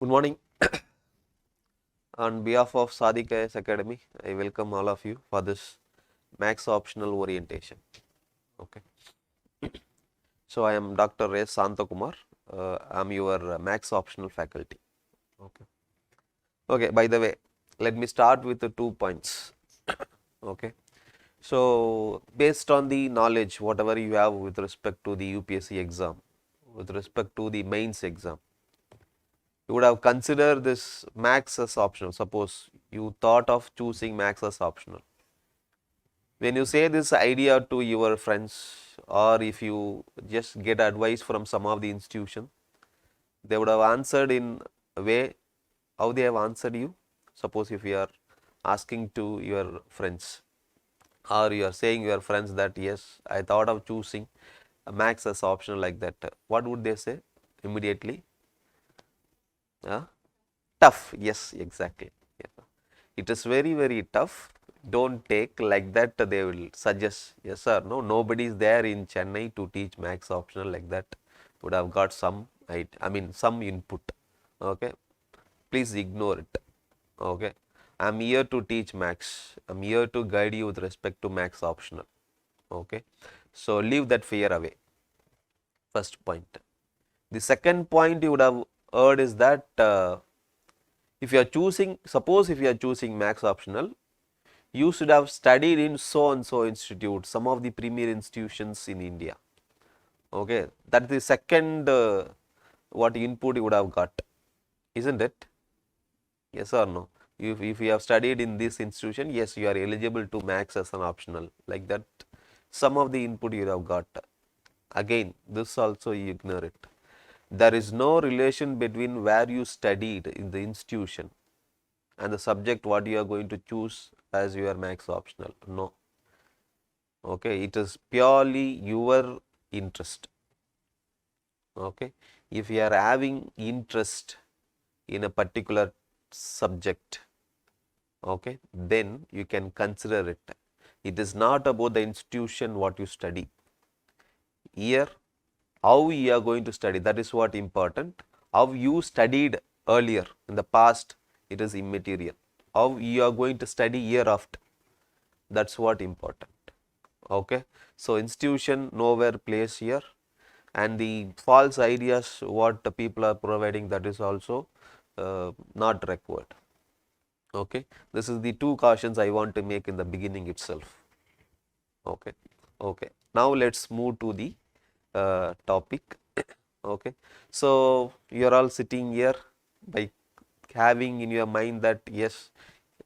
Good morning. On behalf of Sadik IAS Academy, I welcome all of you for this Max Optional Orientation. Okay. So I am Dr. S. Santhakumar. I am your Max Optional faculty. Okay. Okay. By the way, let me start with the 2 points. Okay. So based on the knowledge, whatever you have with respect to the UPSC exam, with respect to the mains exam, you would have considered this max as optional. Suppose you thought of choosing max as optional. When you say this idea to your friends, or if you just get advice from some of the institution, they would have answered in a way how they have answered you. Suppose if you are asking to your friends, or you are saying your friends that yes, I thought of choosing a max as optional like that, what would they say immediately? Tough, yes, exactly. Yeah. It is very, very tough. Don't take like that. They will suggest, yes or no. Nobody is there in Chennai to teach max optional like that. Would have got some, some input. Okay, please ignore it. Okay, I'm here to teach max. I'm here to guide you with respect to max optional. Okay, so leave that fear away. First point. The second point you would have heard is that. If you are choosing, suppose if you are choosing max optional, you should have studied in so and so institute, some of the premier institutions in India. Okay, that is the second what input you would have got, isn't it? Yes or no? If you have studied in this institution, yes, you are eligible to max as an optional. Like that, some of the input you have got. Again, this also you ignore it. There is no relation between where you studied in the institution and the subject what you are going to choose as your max optional. No. Okay, it is purely your interest. Okay, if you are having interest in a particular subject, okay, then you can consider it. It is not about the institution what you study. Here, how you are going to study, that is what important. How you studied earlier in the past, it is immaterial. How you are going to study year after, that's what important. Okay, so institution nowhere plays here, and the false ideas what the people are providing, that is also not required. Okay, this is the two cautions I want to make in the beginning itself. Okay, okay, now let's move to the topic. Okay, so you are all sitting here by having in your mind that yes,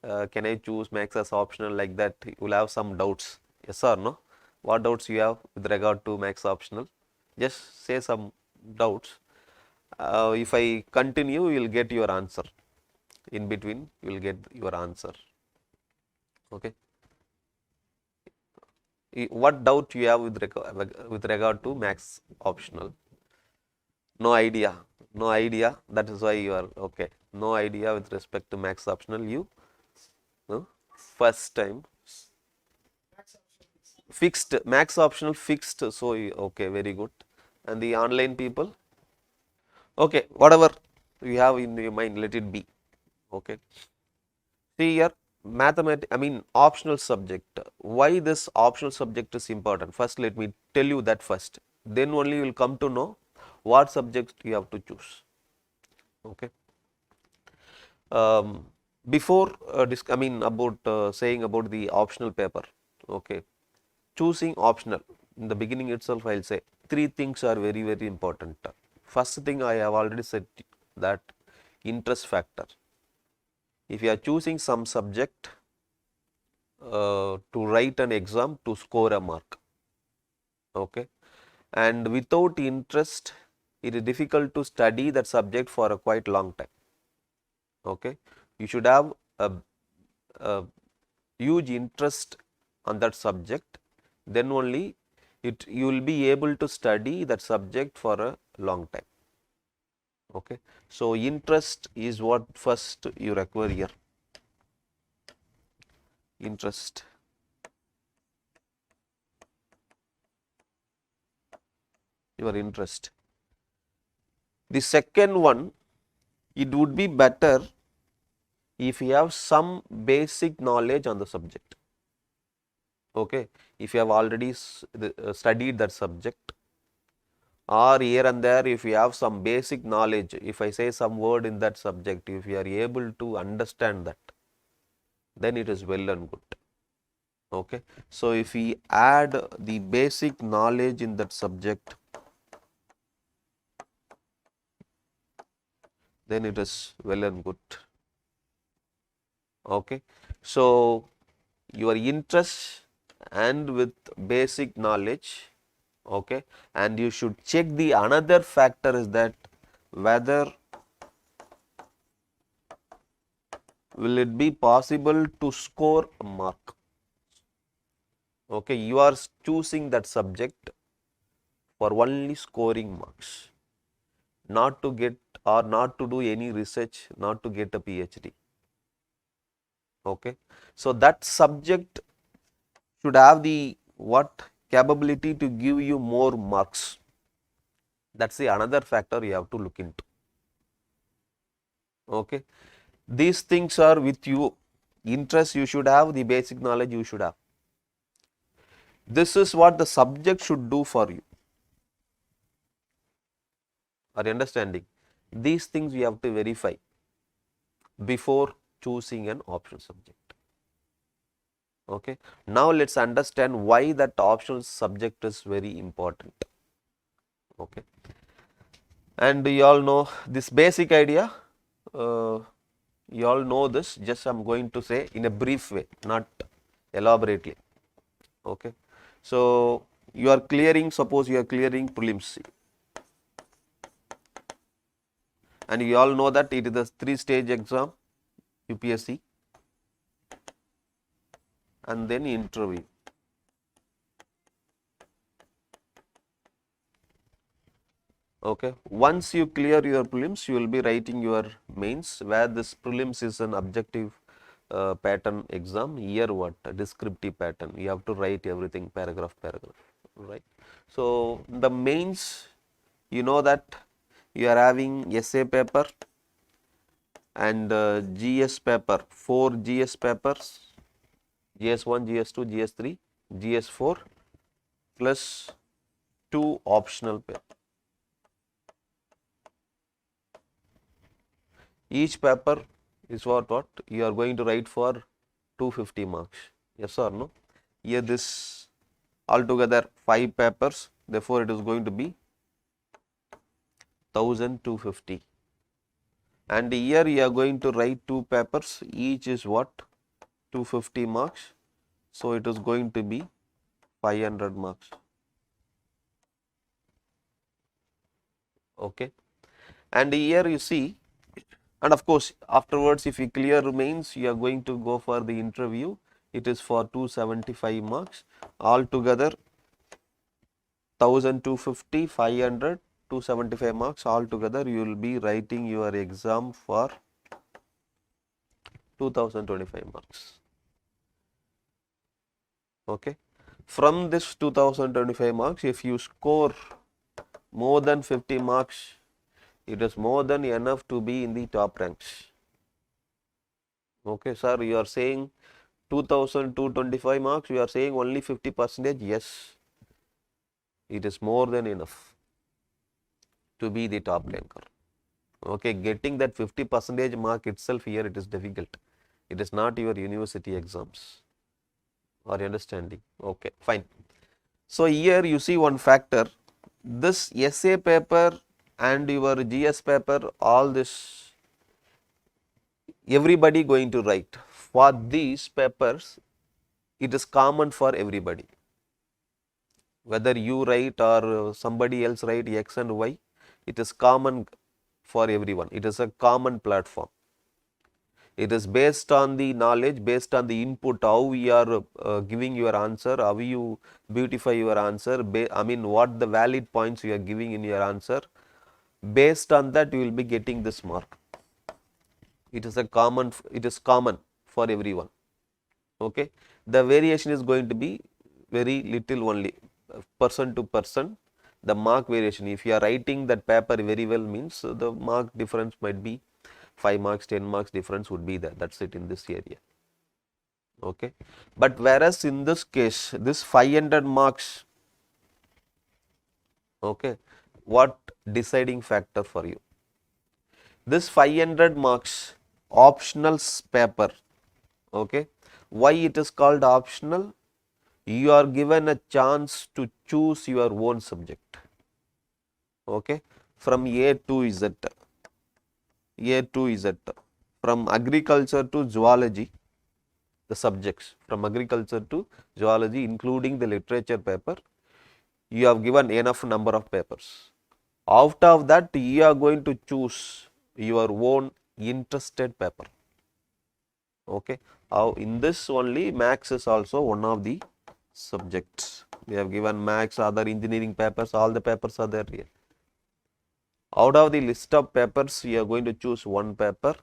can I choose max as optional, like that you will have some doubts. Yes or no? What doubts you have with regard to max optional? Just say some doubts. If I continue, you will get your answer. In between, you will get your answer. Okay. What doubt you have with regard to max optional? No idea. No idea. That is why you are okay. No idea with respect to max optional. You first time fixed, max optional fixed. So okay, very good. And the online people, okay, whatever you have in your mind, let it be. Okay. See here, optional subject. Why this optional subject is important? First, let me tell you that first. Then only you will come to know what subject you have to choose. Okay. Before about saying about the optional paper. Okay. Choosing optional in the beginning itself, I'll say three things are very, very important. First thing I have already said, that interest factor. If you are choosing some subject to write an exam to score a mark, okay, and without interest, it is difficult to study that subject for a quite long time. Okay, you should have a huge interest on that subject, then only you will be able to study that subject for a long time. Okay, so interest is what first you require here. Interest. Your interest. The second one, it would be better if you have some basic knowledge on the subject. Okay, if you have already studied that subject, or here and there if you have some basic knowledge, if I say some word in that subject, if you are able to understand that, then it is well and good. Okay, so if we add the basic knowledge in that subject, then it is well and good. Okay, so your interest and with basic knowledge, okay, and you should check the another factor is that whether will it be possible to score a mark. Okay, you are choosing that subject for only scoring marks, not to get or not to do any research, not to get a PhD. Okay, so that subject should have the what capability to give you more marks. That's the another factor you have to look into. Okay, these things are with you. Interest you should have, the basic knowledge you should have. This is what the subject should do for you. Are you understanding? These things we have to verify before choosing an optional subject. Okay, now let's understand why that optional subject is very important. Okay, and you all know this basic idea, you all know this, just I'm going to say in a brief way, not elaborately. Okay, so you are clearing, suppose you are clearing prelims, and you all know that it is a 3-stage exam, UPSC, and then interview. Okay, once you clear your prelims, you will be writing your mains, where this prelims is an objective pattern exam. Here what? A descriptive pattern. You have to write everything paragraph, right? So the mains, you know that you are having essay paper and GS paper, 4 GS papers, GS1, GS2, GS3, GS4 plus 2 optional papers. Each paper is what you are going to write for 250 marks. Yes or no? Here this altogether 5 papers, therefore it is going to be 1250. And here you are going to write 2 papers, each is what? 250 marks. So it is going to be 500 marks. Okay. And here you see, and of course afterwards if you clear remains, you are going to go for the interview. It is for 275 marks. Altogether 1250, 500, 275 marks. Altogether you will be writing your exam for 2025 marks. Okay. From this 2025 marks, if you score more than 50 marks, it is more than enough to be in the top ranks. Okay, sir, you are saying 2225 marks, you are saying only 50%. Yes, it is more than enough to be the top ranker. Okay, getting that 50% mark itself here, it is difficult. It is not your university exams. Are you understanding? Okay, fine. So here you see one factor, this essay paper and your GS paper, all this everybody going to write. For these papers, it is common for everybody. Whether you write or somebody else write X and Y, it is common for everyone. It is a common platform. It is based on the knowledge, based on the input, how you are giving your answer, how you beautify your answer, I mean what the valid points you are giving in your answer. Based on that you will be getting this mark. It is common for everyone. Okay, the variation is going to be very little only, person to person. The mark variation, if you are writing that paper very well, means the mark difference might be 5 marks, 10 marks difference would be there. That's it in this area. Okay. But whereas in this case, this 500 marks, okay, what deciding factor for you? This 500 marks optional paper, okay. Why it is called optional? You are given a chance to choose your own subject, okay, from A to Z, A to Z, from agriculture to zoology, the subjects from agriculture to zoology, including the literature paper, you have given enough number of papers. Out of that, you are going to choose your own interested paper. Okay. In this only, maths is also one of the subjects. We have given maths, other engineering papers, all the papers are there here. Out of the list of papers, you are going to choose one paper.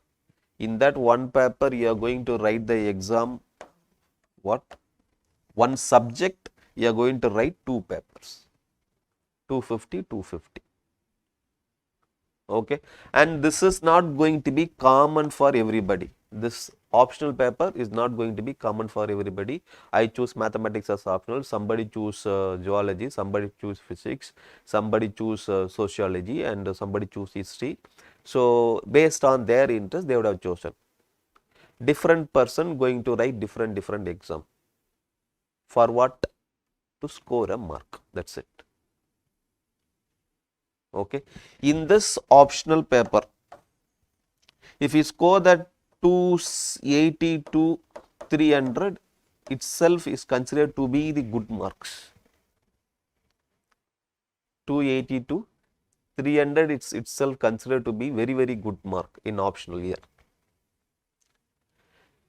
In that one paper, you are going to write the exam. What? One subject, you are going to write 2 papers. 250, 250. Okay. And this is not going to be common for everybody. This optional paper is not going to be common for everybody. I choose mathematics as optional. Somebody choose zoology. Somebody choose physics. Somebody choose sociology, and somebody choose history. So based on their interest, they would have chosen. Different person going to write different exam. For what? To score a mark. That's it. Okay. In this optional paper, if you score that 280 to 300 itself is considered to be the good marks. 280 to 300 it's itself considered to be very good mark in optional year.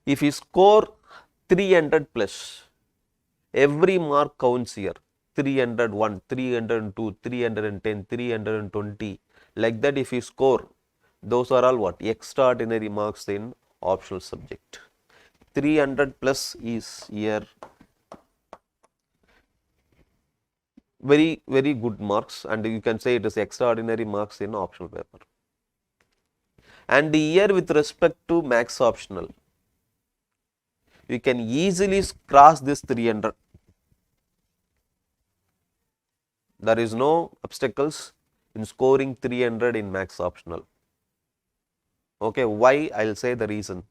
If you score 300 plus, every mark counts here. 301, 302, 310, 320, like that if you score, those are all what? Extraordinary marks in optional subject. 300 plus is here very good marks, and you can say it is extraordinary marks in optional paper. And here with respect to maths optional, you can easily cross this 300. There is no obstacles in scoring 300 in maths optional. Okay, why? I'll say the reasons.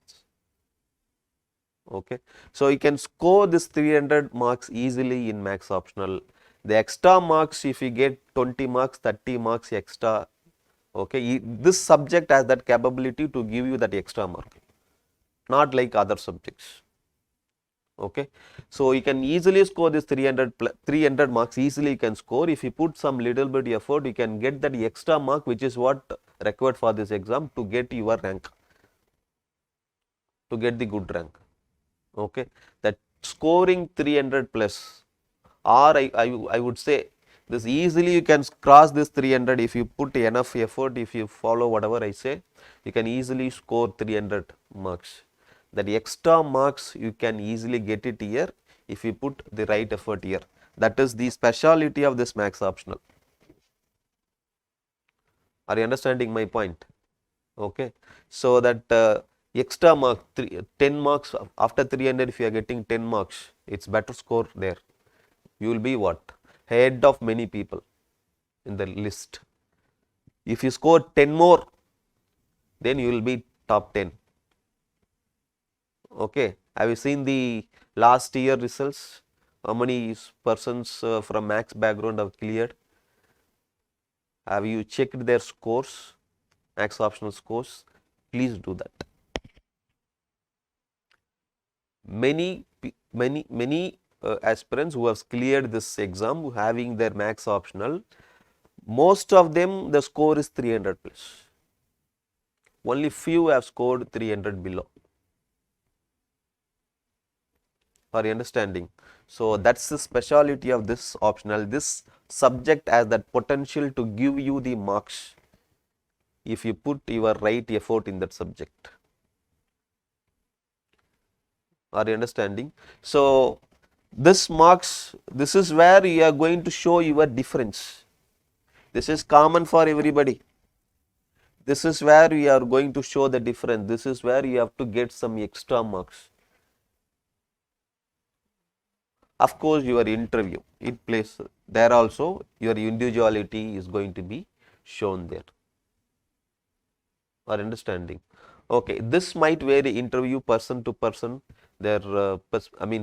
Okay, so you can score this 300 marks easily in maths optional. The extra marks, if you get 20 marks, 30 marks extra, okay, this subject has that capability to give you that extra mark, not like other subjects. Okay, so you can easily score this 300 marks easily you can score. If you put some little bit effort, you can get that extra mark, which is what required for this exam to get your rank, to get the good rank. Okay, that scoring 300 plus, or I would say this easily you can cross this 300 if you put enough effort, if you follow whatever I say, you can easily score 300 marks. That extra marks you can easily get it here if you put the right effort here. That is the speciality of this maths optional. Are you understanding my point? Okay, so that extra mark 10 marks after 300, if you are getting 10 marks, it's better score there. You will be what? Head of many people in the list. If you score 10 more, then you will be top 10. Okay, have you seen the last year results? How many persons from maths background have cleared? Have you checked their scores, maths optional scores? Please do that. Many aspirants who have cleared this exam having their maths optional, most of them the score is 300 plus. Only few have scored 300 below. Are you understanding? So that's the speciality of this optional. This subject has that potential to give you the marks if you put your right effort in that subject. Are you understanding? So this marks, this is where you are going to show your difference. This is common for everybody. This is where we are going to show the difference. This is where you have to get some extra marks. Of course, your interview, it plays there also, your individuality is going to be shown there. Or understanding. Okay, this might vary interview person to person, their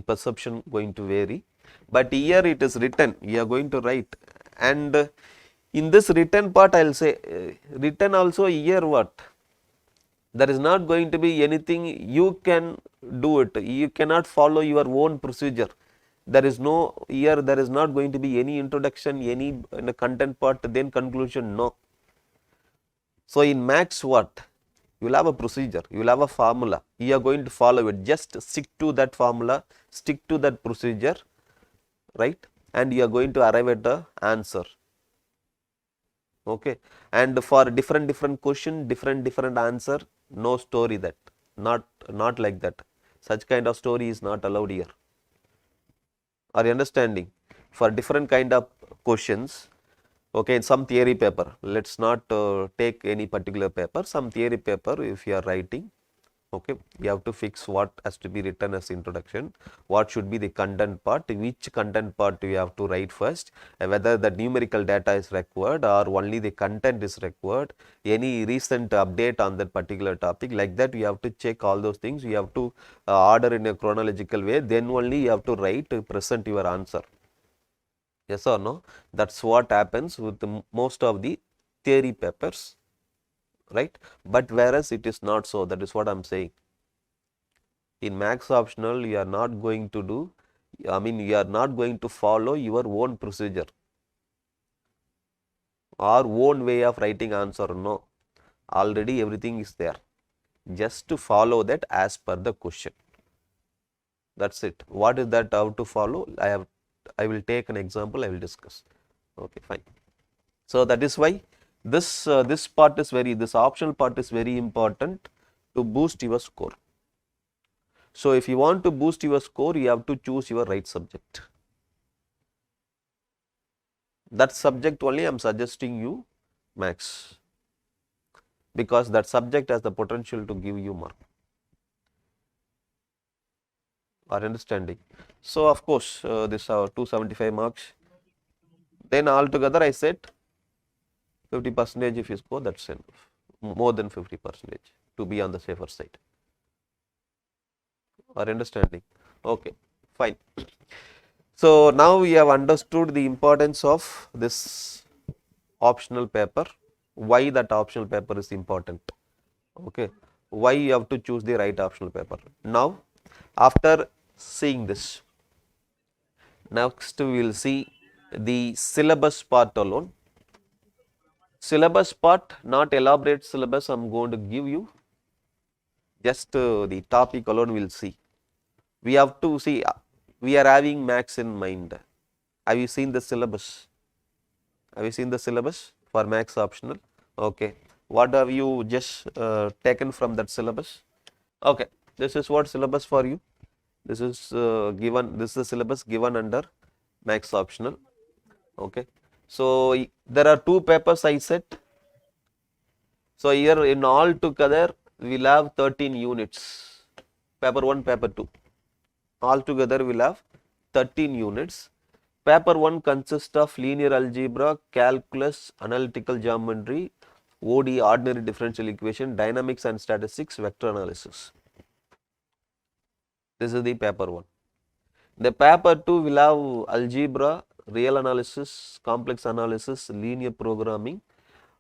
perception going to vary, but here it is written, you are going to write, and in this written part I will say, written also here what? There is not going to be anything you can do it, you cannot follow your own procedure. There is no, here there is not going to be any introduction, any in the content part, then conclusion, no. So in maths what? You will have a procedure, you will have a formula, you are going to follow it, just stick to that formula, stick to that procedure, right, and you are going to arrive at the answer. Okay, and for different question, different answer, no story, that not like that, such kind of story is not allowed here. Are you understanding? For different kind of questions, okay, in some theory paper, let's not take any particular paper, some theory paper if you are writing, okay, you have to fix what has to be written as introduction, what should be the content part, which content part you have to write first, whether the numerical data is required or only the content is required, any recent update on that particular topic, like that you have to check all those things, you have to order in a chronological way, then only you have to write to present your answer. Yes or no? That's what happens with most of the theory papers, right? But whereas it is not so, that is what I am saying. In maths optional, you are not going to do, you are not going to follow your own procedure or own way of writing answer, no. Already everything is there. Just to follow that as per the question. That's it. What is that how to follow? I will take an example, I will discuss. Okay, fine. So that is why this part is this optional part is very important to boost your score. So if you want to boost your score, you have to choose your right subject. That subject only I am suggesting you maths, because that subject has the potential to give you mark. Are understanding? So of course this 275 marks. Then altogether I said 50% if you score, that's enough. More than 50% to be on the safer side. Are understanding? Okay, fine. So now we have understood the importance of this optional paper, why that optional paper is important. Okay, why you have to choose the right optional paper. Now after seeing this, next we will see the syllabus part alone. Syllabus part, not elaborate syllabus, I am going to give you, just the topic alone we will see. We have to see, we are having maths in mind. Have you seen the syllabus? Have you seen the syllabus for maths optional? Okay. What have you just taken from that syllabus? Okay. This is what syllabus for you. This is given, this is the syllabus given under maths optional. Okay. So there are two papers I said. So here in all together we will have 13 units. Paper 1, paper 2. All together we will have 13 units. Paper 1 consists of linear algebra, calculus, analytical geometry, OD, ordinary differential equation, dynamics and statistics, vector analysis. This is the paper 1. The paper 2 will have algebra, real analysis, complex analysis, linear programming,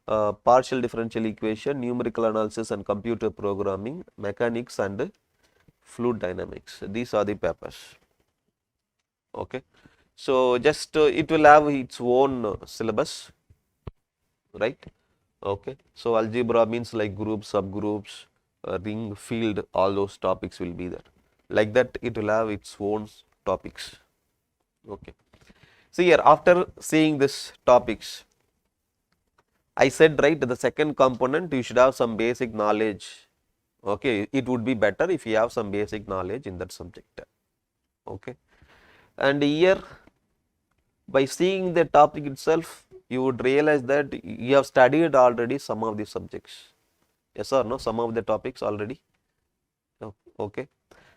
partial differential equation, numerical analysis and computer programming, mechanics and fluid dynamics. These are the papers. Okay. So just it will have its own syllabus, right? Okay. So algebra means like groups, subgroups, ring, field, all those topics will be there. Like that it will have its own topics. Okay. So here after seeing this topics, I said right, the second component you should have some basic knowledge. Okay, it would be better if you have some basic knowledge in that subject. Okay, and here by seeing the topic itself, you would realize that you have studied already some of the subjects. Yes or no? Some of the topics already. Okay.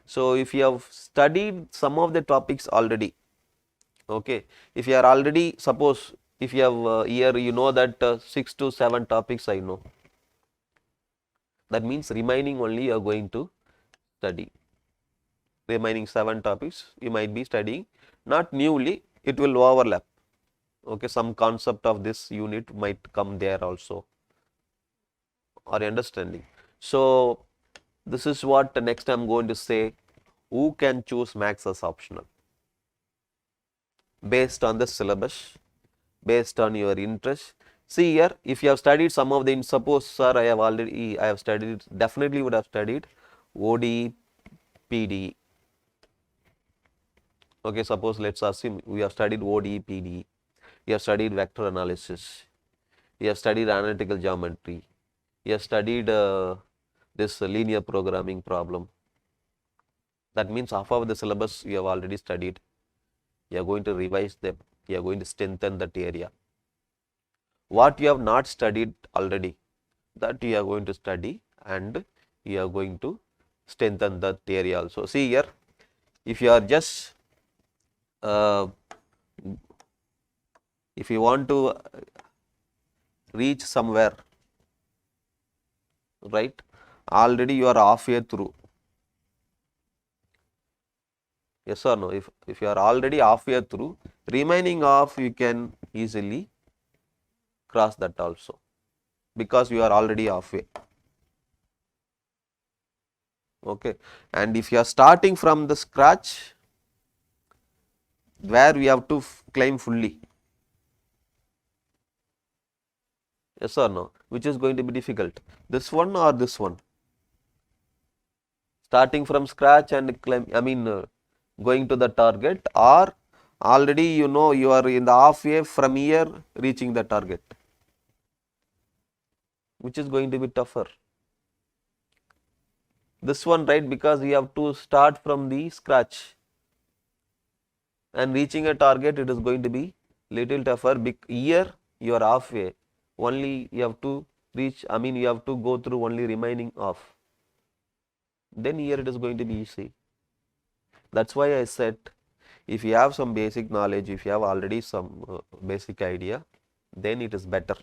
So if you have studied some of the topics already, okay, if you are already, suppose if you have here, you know that 6 to 7 topics I know, that means remaining only you are going to study. Remaining 7 topics you might be studying, not newly, it will overlap. Okay, some concept of this unit might come there also. Are you understanding? So this is what next I am going to say. Who can choose maths as optional? Based on the syllabus, based on your interest. See here, if you have studied some of the, suppose sir, I have studied, definitely would have studied ODE, PDE. Okay, suppose let's assume we have studied ODE, PDE. You have studied vector analysis. You have studied analytical geometry. You have studied this linear programming problem. That means half of the syllabus you have already studied. You are going to revise them. You are going to strengthen that area. What you have not studied already, that you are going to study and you are going to strengthen that area also. See here, if you are just if you want to reach somewhere, right, already you are halfway through. Yes or no? If you are already halfway through, remaining half you can easily cross that also, because you are already halfway. Okay, and if you are starting from the scratch, where we have to climb fully. Yes or no? Which is going to be difficult? This one or this one? Starting from scratch and climb, going to the target, or already you know you are in the halfway from here reaching the target. Which is going to be tougher? This one, right? Because you have to start from the scratch and reaching a target, it is going to be little tougher. Here you are halfway, only you have to reach, you have to go through only remaining half. Then here it is going to be easy. That's why I said, if you have some basic knowledge, if you have already some basic idea, then it is better.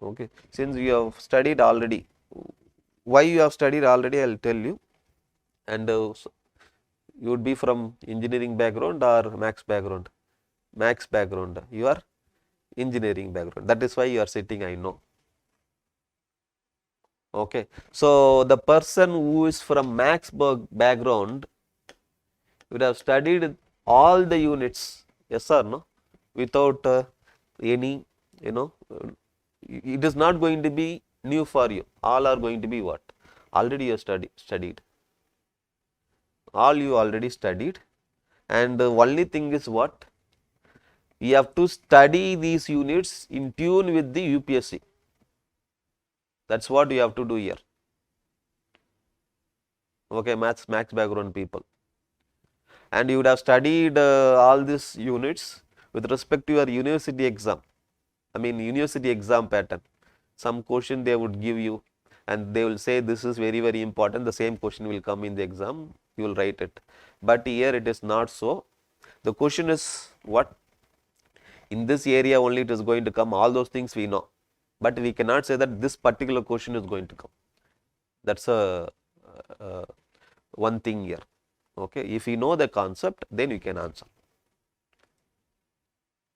Okay, since you have studied already, why you have studied already, I'll tell you. And you would be from engineering background or maths background? Maths background. You are engineering background. That is why you are sitting, I know. Okay, so the person who is from maths background would have studied all the units, yes or no, without any, it is not going to be new for you. All are going to be what? Already you have studied. All you already studied, and the only thing is what? You have to study these units in tune with the UPSC. That's what you have to do here. Okay, maths background people. And you would have studied all these units with respect to your university exam. University exam pattern. Some question they would give you and they will say this is very, very important. The same question will come in the exam. You will write it. But here it is not so. The question is what? In this area only it is going to come. All those things we know. But we cannot say that this particular question is going to come. That's a one thing here. Okay, if you know the concept, then you can answer.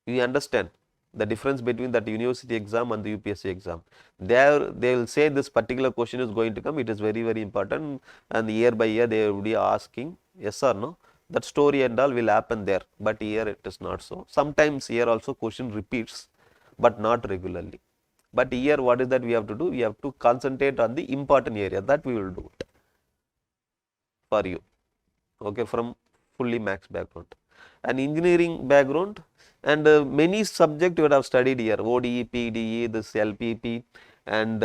You understand the difference between that university exam and the UPSC exam. There they will say this particular question is going to come. It is very, very important, and year by year they will be asking yes or no. That story and all will happen there, but here it is not so. Sometimes here also question repeats, but not regularly. But here what is that we have to do? We have to concentrate on the important area, that we will do it for you. Okay, from fully maths background and engineering background, and many subject you would have studied here, ODE, PDE, this LPP, and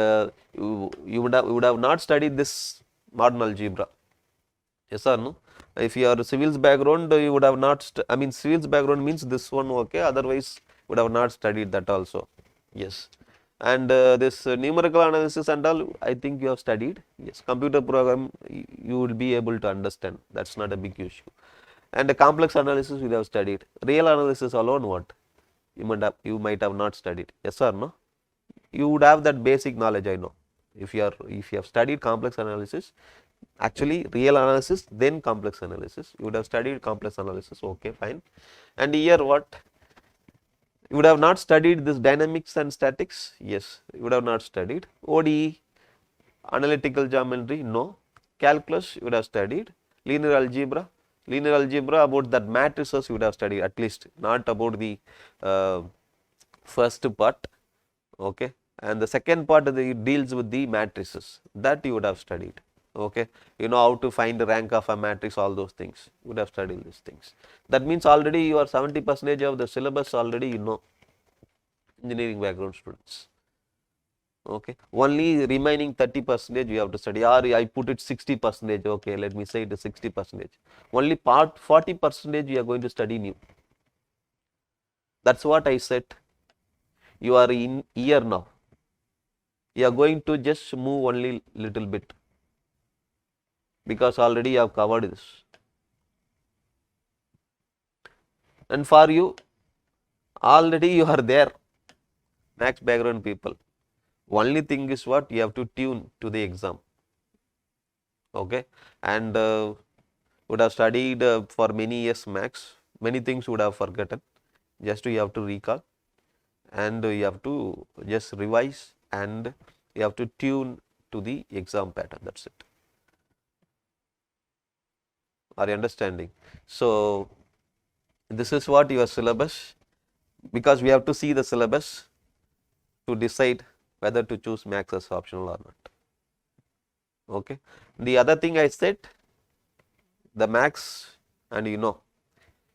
you would have not studied this modern algebra. Yes or no? If you are civils background, you would have not, civils background means this one, okay, otherwise would have not studied that also. Yes. And this numerical analysis and all, I think you have studied. Yes, computer program, you will be able to understand. That's not a big issue. And the complex analysis you have studied. Real analysis alone, what? You might have not studied. Yes or no? You would have that basic knowledge, I know. If you have studied complex analysis, actually real analysis, then complex analysis. You would have studied complex analysis. Okay, fine. And here what? You would have not studied this dynamics and statics. Yes, you would have not studied. ODE, analytical geometry, no. Calculus, you would have studied. Linear algebra about that matrices you would have studied at least, not about the first part. Okay. And the second part it deals with the matrices, that you would have studied. Okay. You know how to find the rank of a matrix, all those things. You would have studied these things. That means already you are 70% of the syllabus already you know, engineering background students. Okay. Only remaining 30% you have to study, or I put it 60%. Okay, let me say it is 60%. Only part 40% you are going to study new. That's what I said. You are in year now. You are going to just move only little bit, because already you have covered this. And for you, already you are there, max background people. Only thing is what? You have to tune to the exam. Okay. And would have studied for many years max, many things would have forgotten. Just you have to recall, and you have to just revise, and you have to tune to the exam pattern. That's it. Are you understanding? So this is what your syllabus, because we have to see the syllabus to decide whether to choose maths as optional or not. Okay. The other thing I said, the maths, and you know,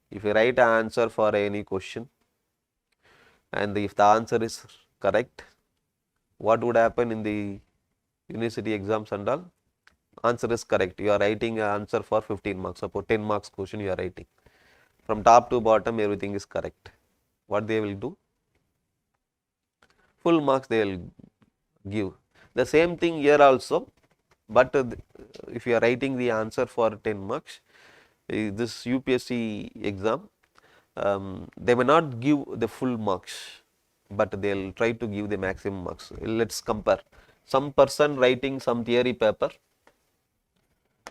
if you write an answer for any question, and if the answer is correct, what would happen in the university exams and all? Answer is correct. You are writing an answer for 15 marks. Suppose 10 marks question you are writing. From top to bottom, everything is correct. What they will do? Full marks they will give. The same thing here also, but if you are writing the answer for 10 marks, this UPSC exam, they may not give the full marks, but they will try to give the maximum marks. Let's compare. Some person writing some theory paper,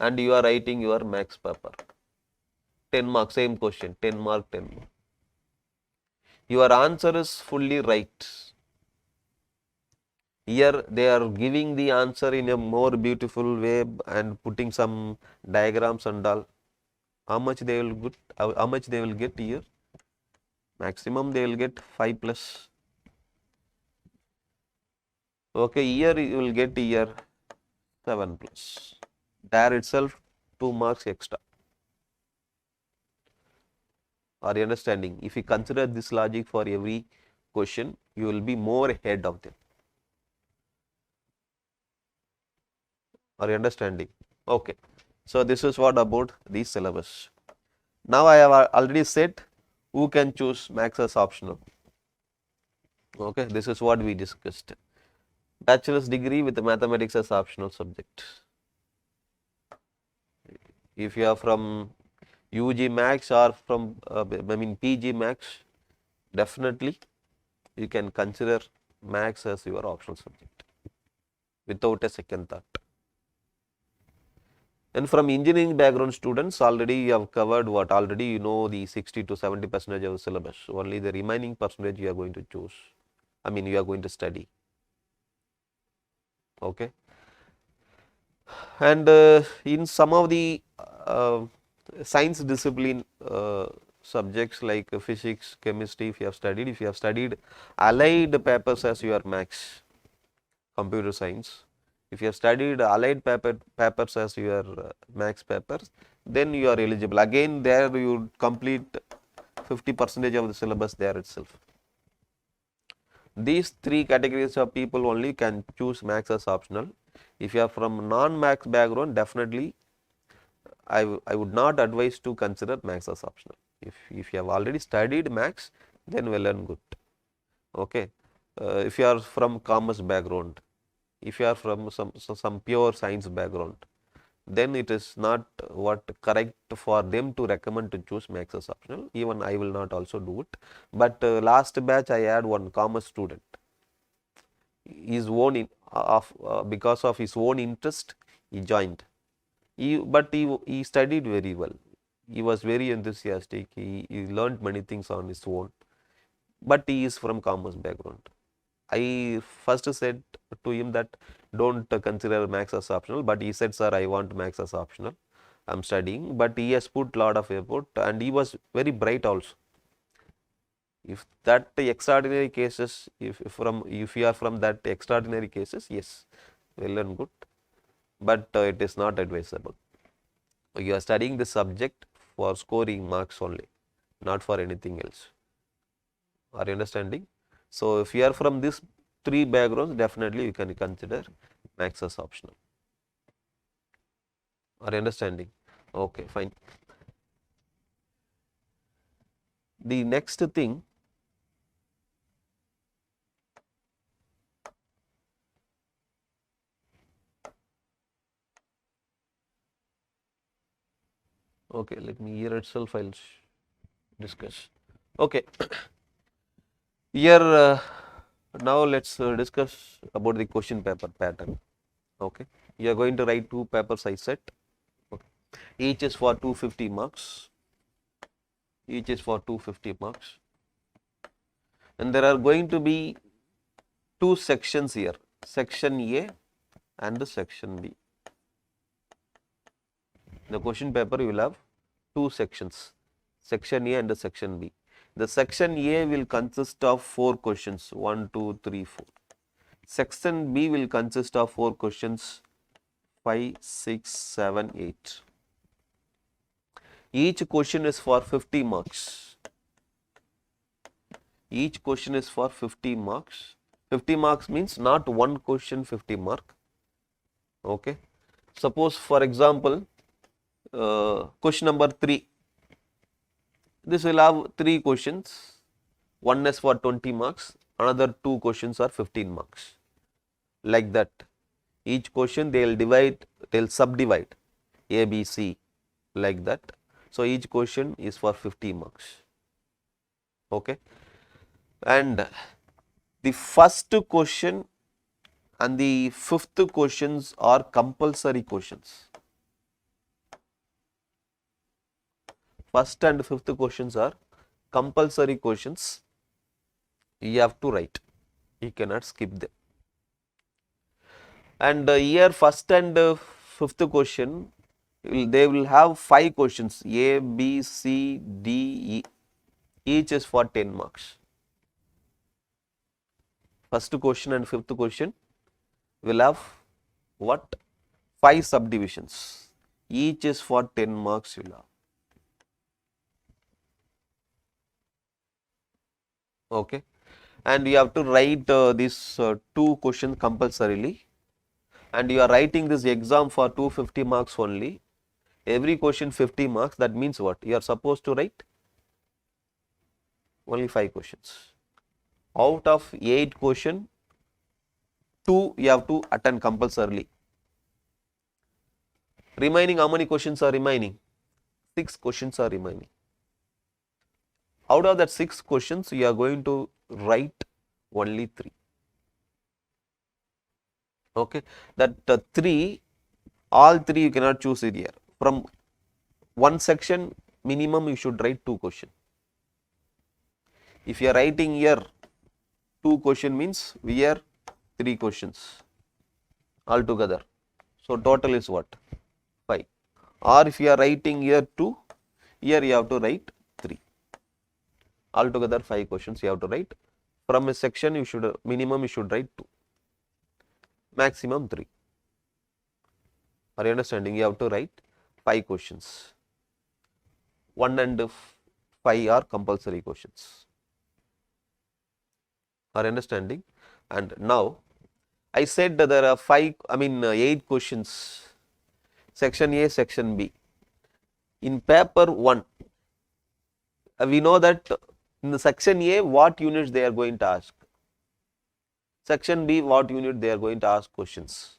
and you are writing your maths paper. 10 marks, same question, 10 mark, 10 mark. Your answer is fully right. Here they are giving the answer in a more beautiful way and putting some diagrams and all. How much they will get? How much they will get here? Maximum they will get 5 plus. Okay, here you will get here 7 plus. There itself 2 marks extra. Are you understanding? If you consider this logic for every question, you will be more ahead of them. Are you understanding? Okay. So this is what about the syllabus. Now I have already said who can choose maths as optional. Okay, this is what we discussed. Bachelor's degree with mathematics as optional subject. If you are from UG Max or from PG Max, definitely you can consider Max as your optional subject without a second thought. And from engineering background students, already you have covered what? Already you know the 60 to 70% of the syllabus. Only the remaining percentage you are going to choose. You are going to study. Okay. And in some of the science discipline subjects like physics, chemistry, if you have studied allied papers as your max, computer science, if you have studied allied papers as your max papers, then you are eligible. Again, there you complete 50% of the syllabus there itself. These three categories of people only can choose max as optional. If you are from non-max background, definitely I would not advise to consider max as optional. If you have already studied max, then well and good. Okay. If you are from commerce background, if you are from some pure science background, then it is not what correct for them to recommend to choose maths as optional. Even I will not also do it. But last batch I had one commerce student. His own because of his own interest, he joined. He studied very well. He was very enthusiastic. He learned many things on his own. But he is from commerce background. I first said to him that don't consider maths as optional, but he said, sir, I want maths as optional. I'm studying, but he has put lot of effort and he was very bright also. If that extraordinary cases, if you are from that extraordinary cases, yes, well and good, but it is not advisable. You are studying the subject for scoring marks only, not for anything else. Are you understanding? So if you are from these three backgrounds, definitely you can consider maths as optional. Are you understanding? Okay, fine. The next thing, okay, let me here itself I'll discuss. Okay, here now let's discuss about the question paper pattern. Okay, you are going to write two papers I said. Okay. Each is for 250 marks. Each is for 250 marks. And there are going to be two sections here, section A and section B. The question paper you will have two sections, section A and section B. The section A will consist of 4 questions, 1, 2, 3, 4. Section B will consist of 4 questions, 5, 6, 7, 8. Each question is for 50 marks. Each question is for 50 marks. 50 marks means not one question 50 mark. Okay. Suppose for example, question number 3. This will have 3 questions. One is for 20 marks. Another 2 questions are 15 marks. Like that. Each question they will subdivide A, B, C like that. So each question is for 50 marks. Okay. And the first question and the fifth questions are compulsory questions. First and fifth questions are compulsory questions. You have to write. You cannot skip them. And here first and fifth question, they will have 5 questions, A, B, C, D, E. Each is for 10 marks. First question and fifth question will have what? 5 subdivisions. Each is for 10 marks you will have. Okay. And you have to write these 2 questions compulsorily. And you are writing this exam for 250 marks only. Every question 50 marks. That means what? You are supposed to write only 5 questions. Out of 8 questions, 2 you have to attend compulsorily. Remaining, how many questions are remaining? 6 questions are remaining. Out of that 6 questions, you are going to write only 3. Okay, that 3, all 3 you cannot choose it here. From one section, minimum you should write 2 questions. If you are writing here 2 questions means we are 3 questions altogether. So total is what? 5. Or if you are writing here 2, here you have to write 3. Altogether 5 questions you have to write. From a section you should minimum you should write 2. Maximum 3. Are you understanding? You have to write 5 questions. 1 and 5 are compulsory questions. Are you understanding? And now I said that there are 8 questions. Section A, section B. In paper 1, we know that In the section A, what units they are going to ask. Section B, what unit they are going to ask questions.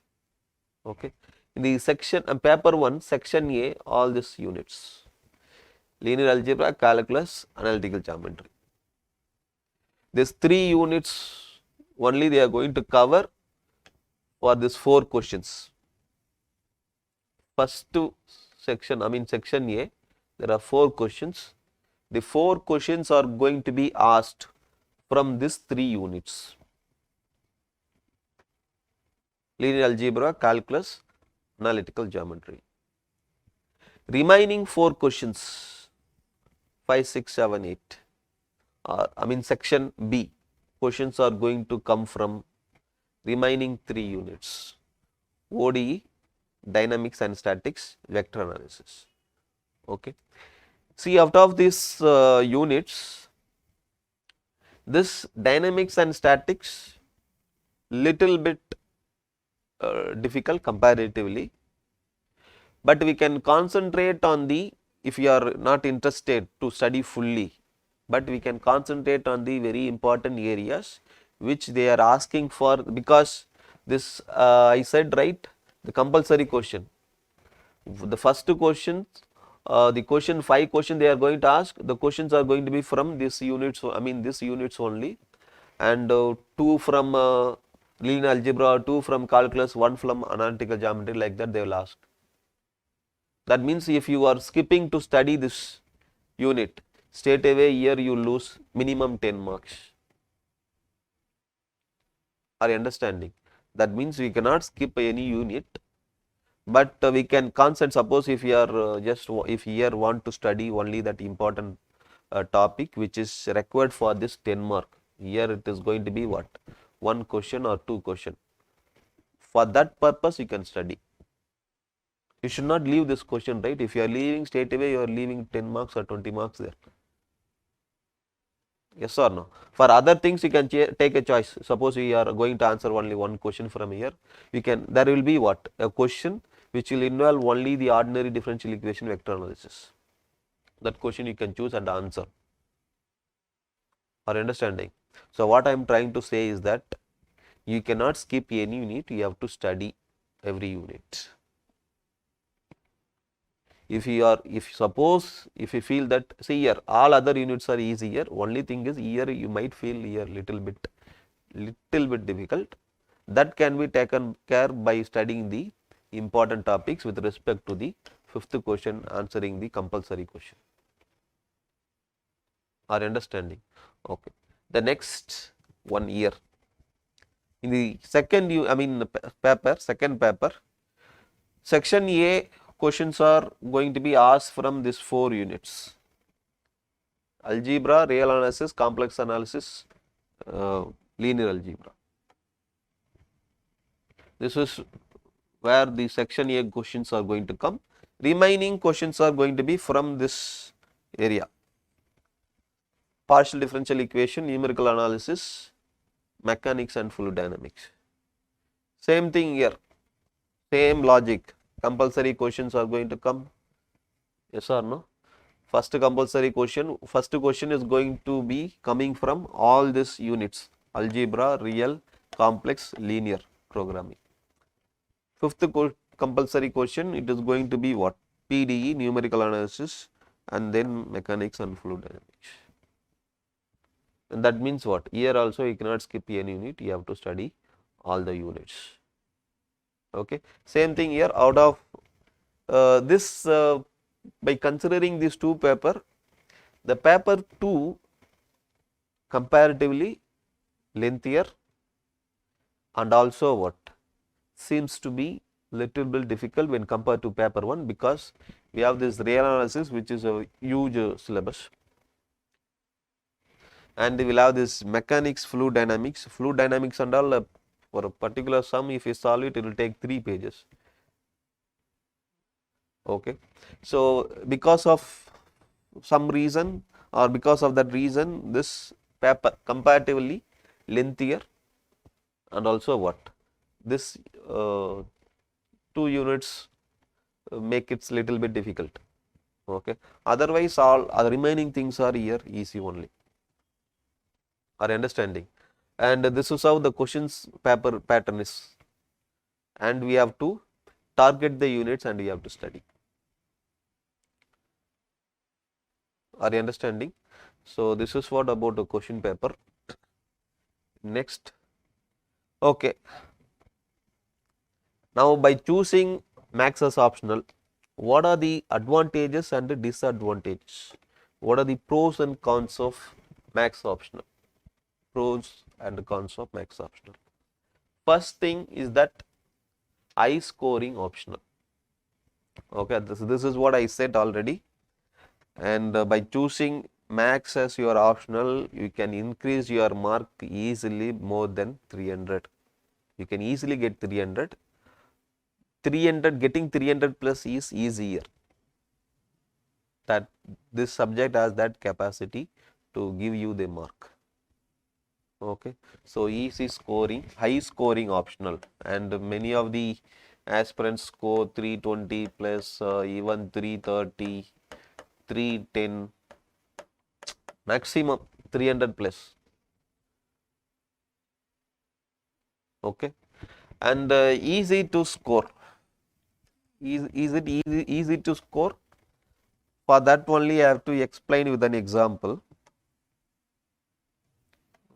Okay. In the section paper 1, section A, all these units. Linear algebra, calculus, analytical geometry. These 3 units only they are going to cover for these 4 questions. First section, section A, there are 4 questions. The 4 questions are going to be asked from these 3 units. Linear algebra, calculus, analytical geometry. Remaining 4 questions, 5, 6, 7, 8, section B, questions are going to come from remaining 3 units. ODE, dynamics and statics, vector analysis. Okay. See, out of these units, this dynamics and statics little bit difficult comparatively, but we can concentrate on the, if you are not interested to study fully, but we can concentrate on the very important areas which they are asking for, because this I said right, the compulsory question, the first question, the question 5 question they are going to ask, the questions are going to be from this units, this units only, and 2 from linear algebra, 2 from calculus, 1 from analytical geometry, like that they will ask. That means if you are skipping to study this unit, straight away here you lose minimum 10 marks. Are you understanding? That means we cannot skip any unit, but we can concentrate. Suppose if you are if here want to study only that important topic which is required for this 10 mark, here it is going to be what? 1 question or 2 question. For that purpose you can study. You should not leave this question, right? If you are leaving straight away, you are leaving 10 marks or 20 marks there. Yes or no? For other things you can take a choice. Suppose we are going to answer only 1 question from here, there will be what? A question which will involve only the ordinary differential equation vector analysis. That question you can choose and answer. Are you understanding? So what I am trying to say is that you cannot skip any unit, you have to study every unit. If you feel that, see here, all other units are easier, only thing is here you might feel here little bit difficult, that can be taken care by studying the important topics with respect to the 5th question, answering the compulsory question. Are you understanding? Okay. The next one here, in the second second paper, section A, questions are going to be asked from these 4 units: algebra, real analysis, complex analysis, linear algebra. This is where the section A questions are going to come. Remaining questions are going to be from this area: partial differential equation, numerical analysis, mechanics and fluid dynamics. Same thing here, same logic. Compulsory questions are going to come. Yes or no? First compulsory question, first question is going to be coming from all these units: algebra, real, complex, linear programming. 5th compulsory question, it is going to be what? PDE, numerical analysis, and then mechanics and fluid dynamics. And that means what? Here also you cannot skip any unit, you have to study all the units. Okay. Same thing here, out of this, by considering these 2 paper, the paper 2 comparatively lengthier and also what? Seems to be little bit difficult when compared to paper 1, because we have this real analysis which is a huge syllabus, and we will have this mechanics, fluid dynamics and all, for a particular sum if you solve it, it will take 3 pages. Okay. So because of some reason or because of that reason, this paper comparatively lengthier, and also what? This 2 units make it little bit difficult. Okay. Otherwise all other remaining things are here easy only. Are you understanding? And this is how the questions paper pattern is. And we have to target the units and we have to study. Are you understanding? So this is what about the question paper. Next. Okay. Now by choosing maths as optional, what are the advantages and the disadvantages? What are the pros and cons of maths optional? Pros and cons of maths optional. First thing is that high scoring optional. Okay, this is what I said already. And by choosing maths as your optional, you can increase your mark easily more than 300. You can easily get 300. 300, getting 300 plus is easier. That this subject has that capacity to give you the mark. Okay, so easy scoring, high scoring optional, and many of the aspirants score 320 plus, even 330, 310, maximum 300 plus. Okay, and easy to score. Is it easy to score? For that only I have to explain with an example.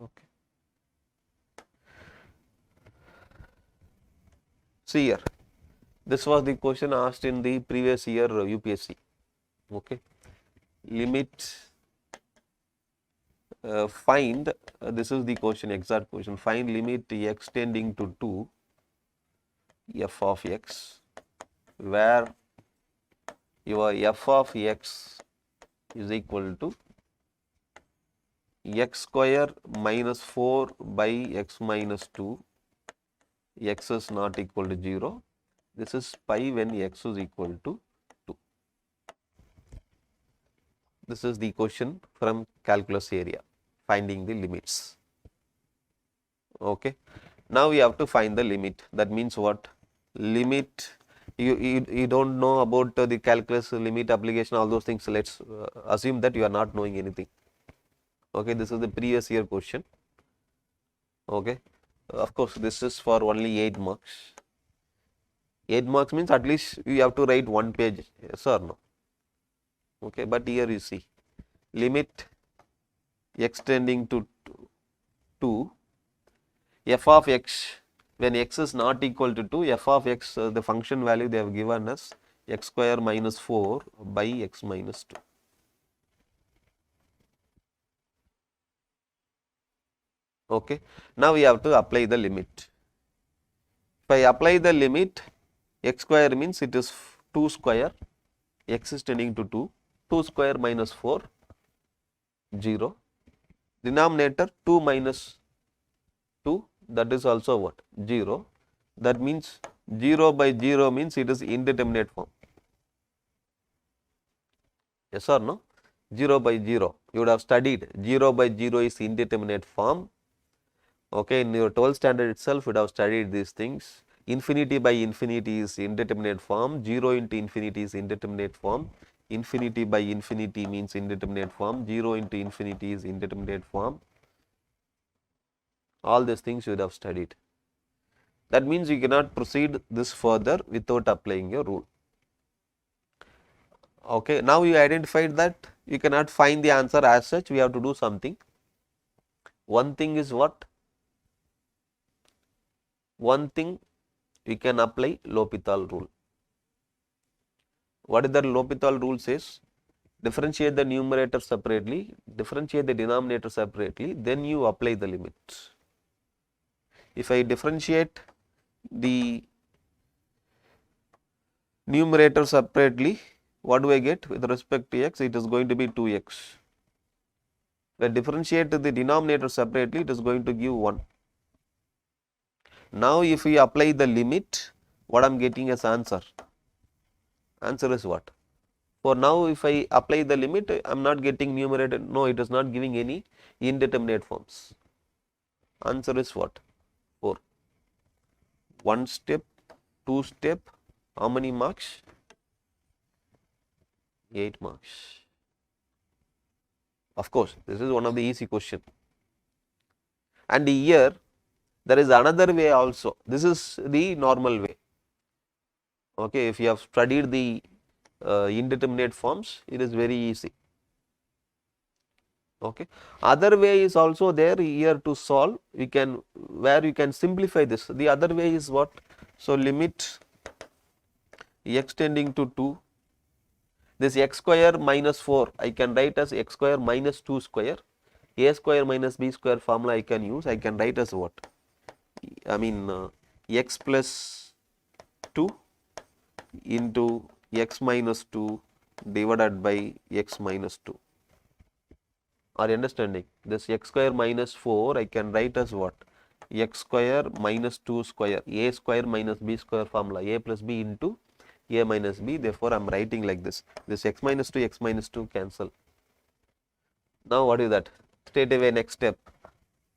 Okay. See here, this was the question asked in the previous year UPSC. Okay, limit find, this is the question, exact question, find limit x tending to 2 f of x, where your f of x is equal to x square minus 4 by x minus 2, x is not equal to 0, this is pi when x is equal to 2. This is the question from calculus area, finding the limits. Okay, now we have to find the limit. That means what? Limit, you don't know about the calculus, limit application, all those things. Let's assume that you are not knowing anything. Okay, this is the previous year question. Okay, of course this is for only 8 marks. 8 marks means at least you have to write 1 page, yes or no? Okay, but here you see limit x tending to 2 f of x, when x is not equal to 2, f of x, the function value they have given us x square minus 4 by x minus 2. Okay, now we have to apply the limit. If I apply the limit, x square means it is 2 square, x is tending to 2, 2 square minus 4, 0. Denominator 2 minus 2, that is also what? 0. That means 0 by 0 means it is indeterminate form. Yes or no? 0 by 0. You would have studied 0 by 0 is indeterminate form. Okay, in your 12th standard itself, you would have studied these things. Infinity by infinity is indeterminate form. 0 into infinity is indeterminate form. Infinity by infinity means indeterminate form. 0 into infinity is indeterminate form. All these things you would have studied. That means you cannot proceed this further without applying your rule. Okay, now you identified that you cannot find the answer as such, we have to do something. One thing is what? One thing, we can apply L'Hopital rule. What is the L'Hopital rule says? Differentiate the numerator separately, differentiate the denominator separately, then you apply the limits. If I differentiate the numerator separately, what do I get with respect to x? It is going to be 2x. When I differentiate the denominator separately, it is going to give 1. Now, if we apply the limit, what I am getting as answer? Answer is what? For now, if I apply the limit, I am not getting numerator. No, it is not giving any indeterminate forms. Answer is what? 4. 1 step, 2 step, how many marks? 8 marks. Of course, this is one of the easy question. And here there is another way also. This is the normal way. Okay, if you have studied the indeterminate forms, it is very easy. Okay, other way is also there here to solve. We can, where you can simplify this. The other way is what? So limit x tending to 2, this x square minus 4 I can write as x square minus 2 square, a square minus b square formula I can use. I can write as what? I mean x plus 2 into x minus 2 divided by x minus 2. Are you understanding? This x square minus 4 I can write as what? X square minus 2 square, a square minus b square formula, a plus b into a minus b. Therefore, I am writing like this. This x minus 2 cancel. Now, what is that? Straight away next step,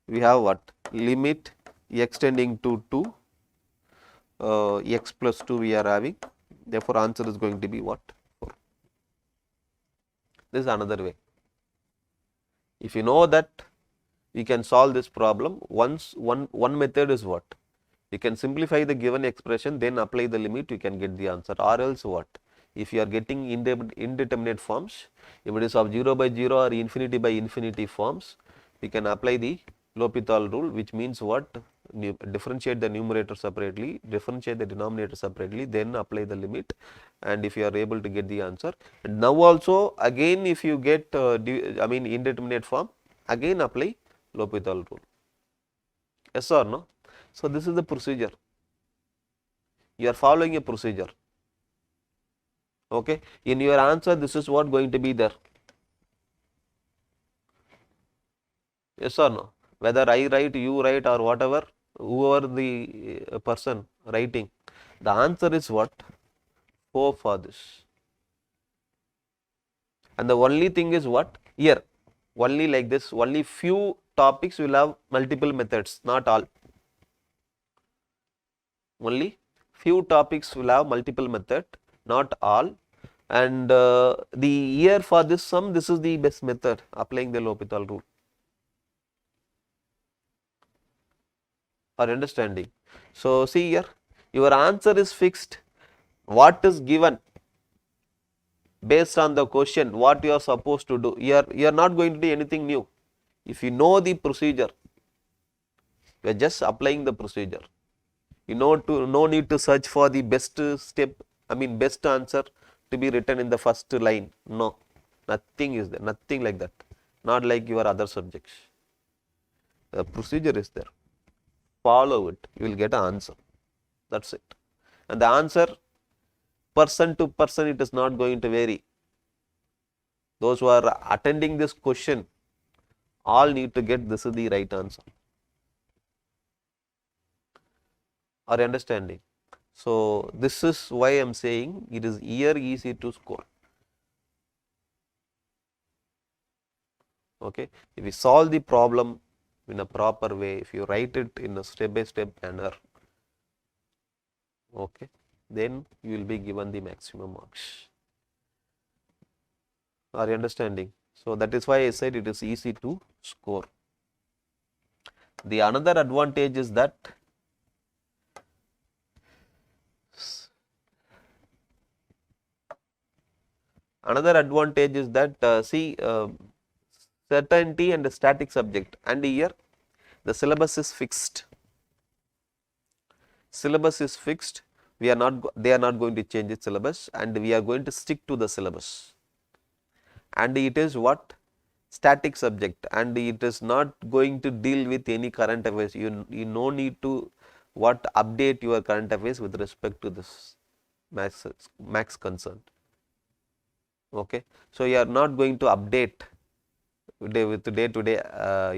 we have what? Limit x tending to 2, x plus 2 we are having. Therefore, answer is going to be what? 4. This is another way. If you know that we can solve this problem, one method is what? You can simplify the given expression, then apply the limit, you can get the answer. Or else what? If you are getting indeterminate forms, if it is of 0 by 0 or infinity by infinity forms, we can apply the L'Hopital rule, which means what? Differentiate the numerator separately, differentiate the denominator separately, then apply the limit, and if you are able to get the answer. And now also again, if you get indeterminate form, again apply L'Hopital rule. Yes or no? So this is the procedure. You are following a procedure. Okay, in your answer, this is what going to be there. Yes or no? Whether I write, you write, or whatever, whoever the person writing, the answer is what? 4 for this. And the only thing is what? Here, only like this, only few topics will have multiple methods, not all. Only few topics will have multiple method, not all. And the year for this sum, this is the best method, applying the L'Hopital rule. Are understanding? So see here, your answer is fixed. What is given based on the question, what you are supposed to do. You are not going to do anything new. If you know the procedure, you are just applying the procedure. You know, no need to search for the best step, best answer to be written in the first line. No, nothing is there, nothing like that. Not like your other subjects. The procedure is there. Follow it, you will get an answer. That's it. And the answer, person to person, it is not going to vary. Those who are attending this question, all need to get this is the right answer. Are you understanding? So this is why I am saying it is here easy to score. Okay, if you solve the problem in a proper way, if you write it in a step-by-step manner, okay, then you will be given the maximum marks. Are you understanding? So that is why I said it is easy to score. The another advantage is that certainty and static subject, and here the syllabus is fixed. Syllabus is fixed. They are not going to change the syllabus, and we are going to stick to the syllabus. And it is what? Static subject, and it is not going to deal with any current affairs. You no need to update your current affairs with respect to this max concern. Okay, so you are not going to update with day-to-day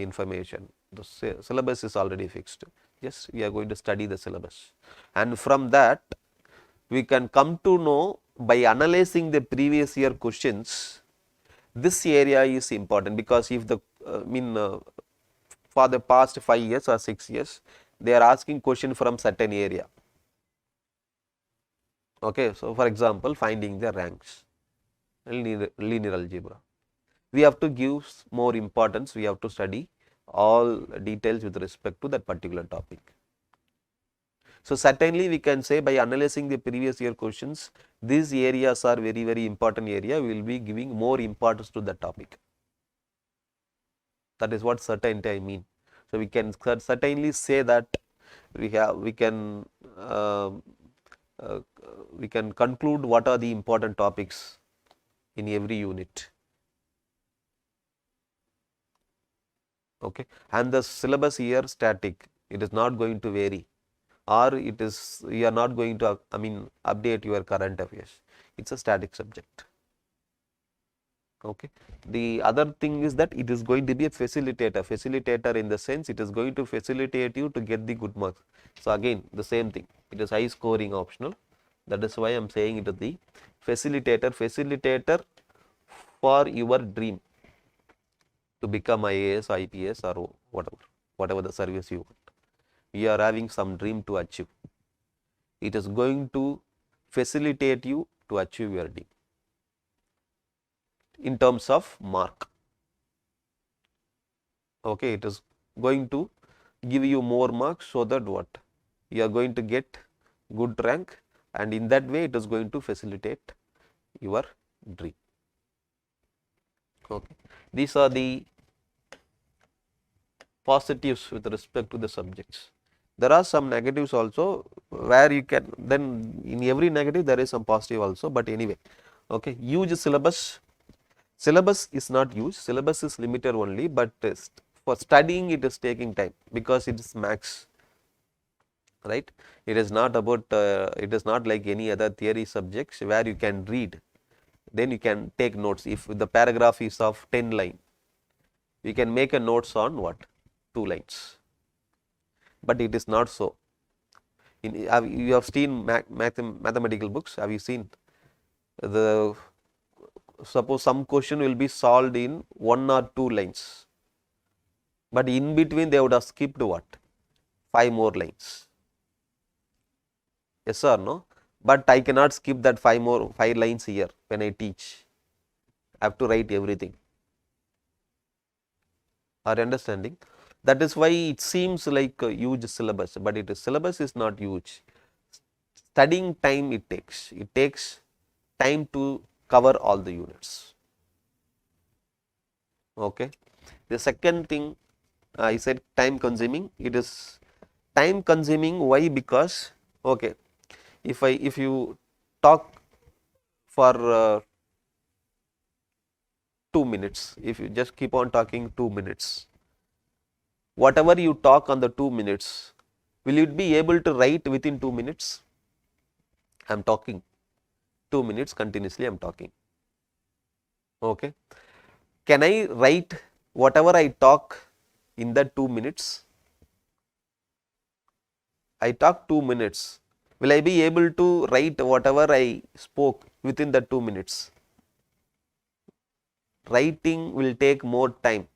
information. The syllabus is already fixed. Yes, we are going to study the syllabus, and from that we can come to know by analyzing the previous year questions. This area is important because if the for the past 5 years or 6 years, they are asking question from certain area. Okay, so for example, finding the ranks, linear algebra. We have to give more importance. We have to study all details with respect to that particular topic. So certainly we can say by analyzing the previous year questions, these areas are very, very important area. We will be giving more importance to the topic. That is what certainty I mean. So we can certainly say that we can conclude what are the important topics in every unit. Okay, and the syllabus here static. It is not going to vary, or it is you are not going to update your current affairs. It's a static subject. Okay. The other thing is that it is going to be a facilitator in the sense it is going to facilitate you to get the good marks. So again the same thing, it is high scoring optional. That is why I am saying it is the facilitator for your dream to become IAS, IPS or whatever the service you want. You are having some dream to achieve. It is going to facilitate you to achieve your dream in terms of mark. Okay, it is going to give you more marks so that what? You are going to get good rank, and in that way it is going to facilitate your dream. Okay. These are the positives with respect to the subjects. There are some negatives also where you can, then in every negative there is some positive also, but anyway. Okay, huge syllabus. Syllabus is not huge, syllabus is limited only, but for studying it is taking time because it is max, right? It is not about, it is not like any other theory subjects where you can read, then you can take notes. If the paragraph is of 10 lines, you can make a notes on what? 2 lines. But it is not so. You have seen mathematical books, have you seen the, suppose some question will be solved in 1 or 2 lines, but in between they would have skipped what? 5 more lines. Yes or no? But I cannot skip that 5 lines here when I teach. I have to write everything. Are you understanding? That is why it seems like a huge syllabus, but syllabus is not huge. Studying time it takes. It takes time to cover all the units. Okay. The second thing I said time consuming. It is time consuming. Why? Because okay, if you talk for 2 minutes, if you just keep on talking 2 minutes, whatever you talk on the 2 minutes, will you be able to write within 2 minutes? I am talking 2 minutes continuously, I am talking. Okay. Can I write whatever I talk in that 2 minutes? I talk 2 minutes. Will I be able to write whatever I spoke within the 2 minutes? Writing will take more time.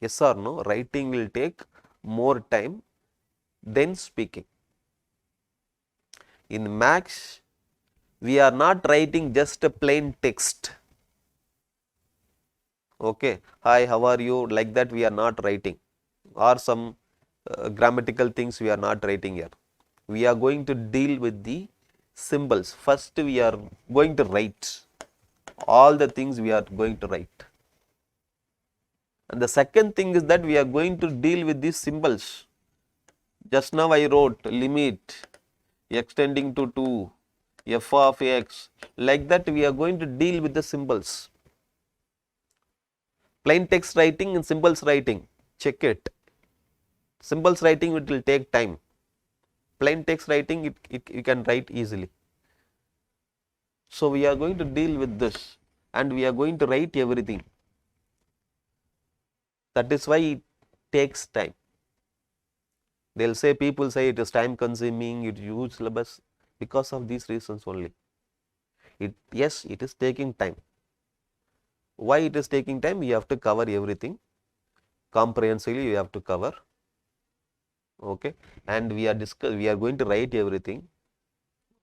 Yes or no? Writing will take more time than speaking. In maths, we are not writing just a plain text. Okay, hi, how are you? Like that we are not writing, or some grammatical things we are not writing here. We are going to deal with the symbols. First we are going to write all the things we are going to write. And the second thing is that we are going to deal with these symbols. Just now I wrote limit extending to 2, f of x, like that we are going to deal with the symbols. Plain text writing and symbols writing, check it. Symbols writing it will take time. Plain text writing you can write easily. So we are going to deal with this and we are going to write everything. That is why it takes time. They'll say, people say it is time consuming, it is huge syllabus, because of these reasons only. Yes, it is taking time. Why it is taking time? You have to cover everything. Comprehensively you have to cover. Okay. And we are going to write everything.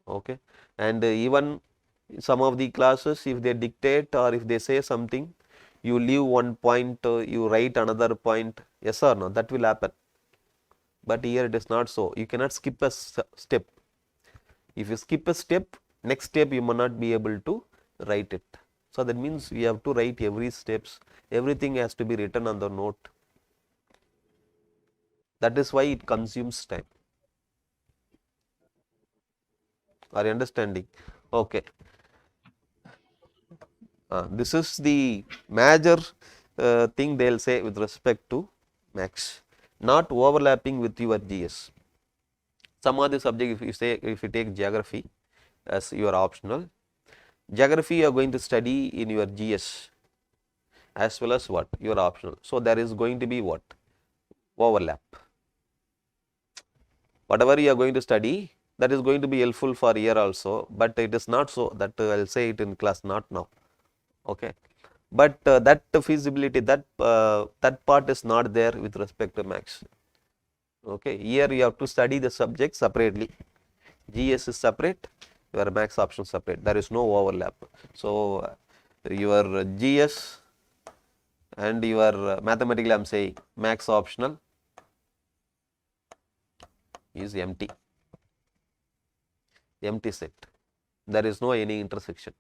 Okay. And even some of the classes, if they dictate or if they say something, you leave one point, you write another point, yes or no, that will happen. But here it is not so. You cannot skip a step. If you skip a step, next step you may not be able to write it. So that means we have to write every steps. Everything has to be written on the note. That is why it consumes time. Are you understanding? Okay. This is the major thing they will say with respect to max. Not overlapping with your GS. Some other subject, if you take geography as your optional, geography you are going to study in your GS as well as what? Your optional. So there is going to be what? Overlap. Whatever you are going to study, that is going to be helpful for here also, but it is not so. That I will say it in class, not now. Okay. But that feasibility, that part is not there with respect to max. Okay. Here you have to study the subject separately. GS is separate, your max option separate. There is no overlap. So your GS and your mathematically I am saying max optional is empty set. There is no any intersection.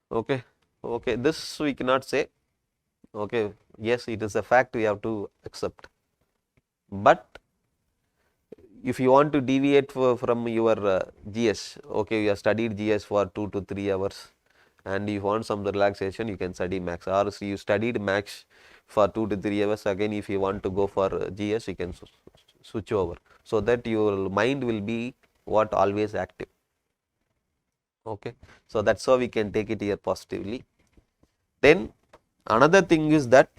Okay. Okay. This we cannot say. Okay. Yes, it is a fact we have to accept. But if you want to deviate from your GS, okay, you have studied GS for 2 to 3 hours and you want some relaxation, you can study max. Or you studied max for 2 to 3 hours, again if you want to go for GS, you can switch over. So that your mind will be what always active. Okay. So that's how we can take it here positively. Then another thing is that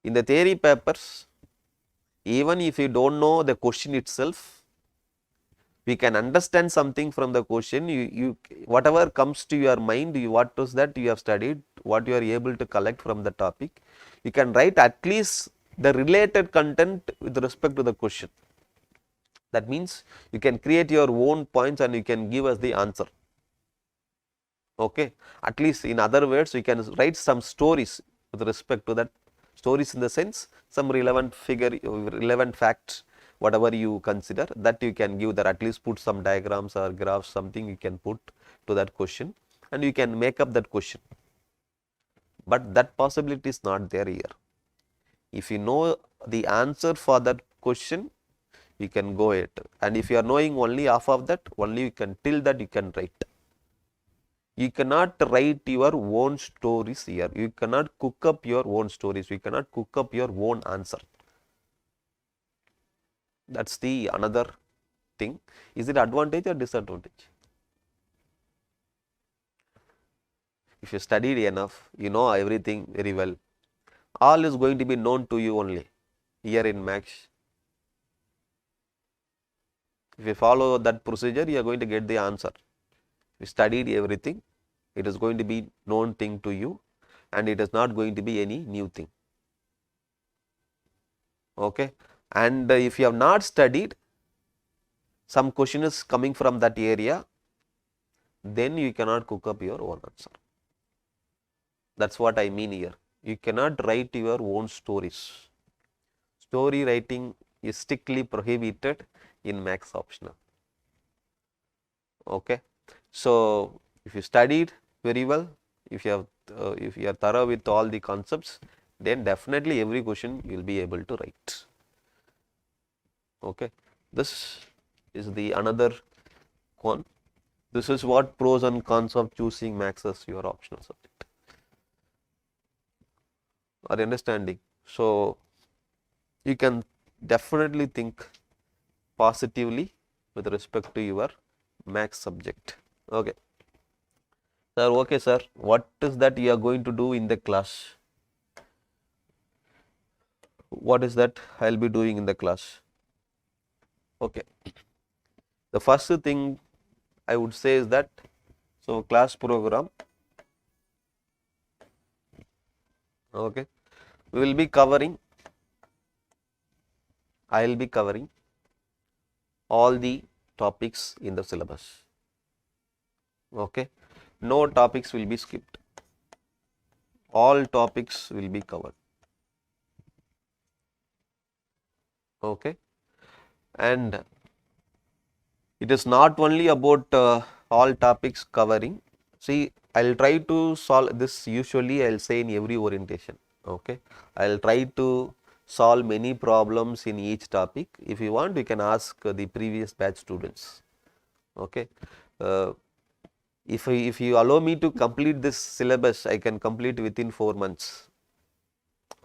in the theory papers, even if you don't know the question itself, we can understand something from the question. You whatever comes to your mind, what is that you have studied, what you are able to collect from the topic, you can write at least the related content with respect to the question. That means you can create your own points and you can give us the answer. Okay. At least in other words, you can write some stories with respect to that. Stories in the sense, some relevant facts, whatever you consider, that you can give there. At least put some diagrams or graphs, something you can put to that question and you can make up that question. But that possibility is not there here. If you know the answer for that question, you can go ahead. And if you are knowing only half of that, only you can, till that you can write. You cannot write your own stories here. You cannot cook up your own stories. You cannot cook up your own answer. That's the another thing. Is it advantage or disadvantage? If you studied enough, you know everything very well. All is going to be known to you only here in max. If you follow that procedure, you are going to get the answer. You studied everything. It is going to be known thing to you and it is not going to be any new thing. Okay. And if you have not studied, some question is coming from that area, then you cannot cook up your own answer. That's what I mean here. You cannot write your own stories. Story writing is strictly prohibited in max optional. Okay. So if you studied very well, if you are thorough with all the concepts, then definitely every question you will be able to write. Okay. This is the another one. This is what pros and cons of choosing max as your optional subject. Are you understanding? So you can definitely think positively with respect to your max subject. Okay. Sir, okay sir, what is that you are going to do in the class? What is that I will be doing in the class? Okay. The first thing I would say is that, so class program, okay, we will be covering, I will be covering all the topics in the syllabus. Okay. No topics will be skipped. All topics will be covered. Okay. And it is not only about all topics covering. See, I'll try to solve this. Usually I'll say in every orientation. Okay. I'll try to solve many problems in each topic. If you want, you can ask the previous batch students. Okay. If you allow me to complete this syllabus, I can complete within 4 months.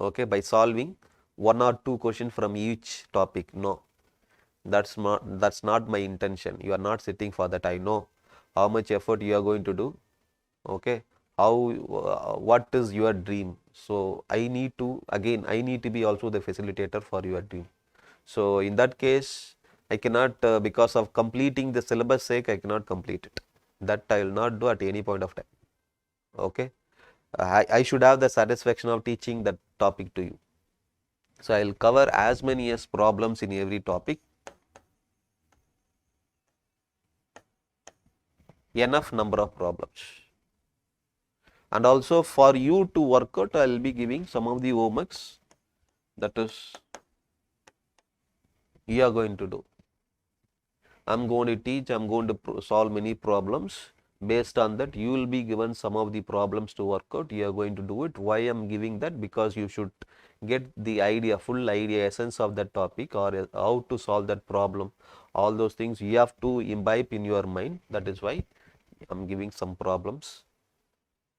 Okay, by solving 1 or 2 questions from each topic. No, that's not my intention. You are not sitting for that. I know how much effort you are going to do. Okay, how what is your dream? So I need to be also the facilitator for your dream. So in that case, I cannot because of completing the syllabus sake, I cannot complete it. That I will not do at any point of time. Okay, I should have the satisfaction of teaching that topic to you. So I will cover as many as problems in every topic. Enough number of problems. And also for you to work out, I will be giving some of the homeworks that is you are going to do. I am going to teach, I am going to solve many problems. Based on that, you will be given some of the problems to work out. You are going to do it. Why I am giving that? Because you should get the idea, full idea, essence of that topic or how to solve that problem. All those things you have to imbibe in your mind. That is why I am giving some problems.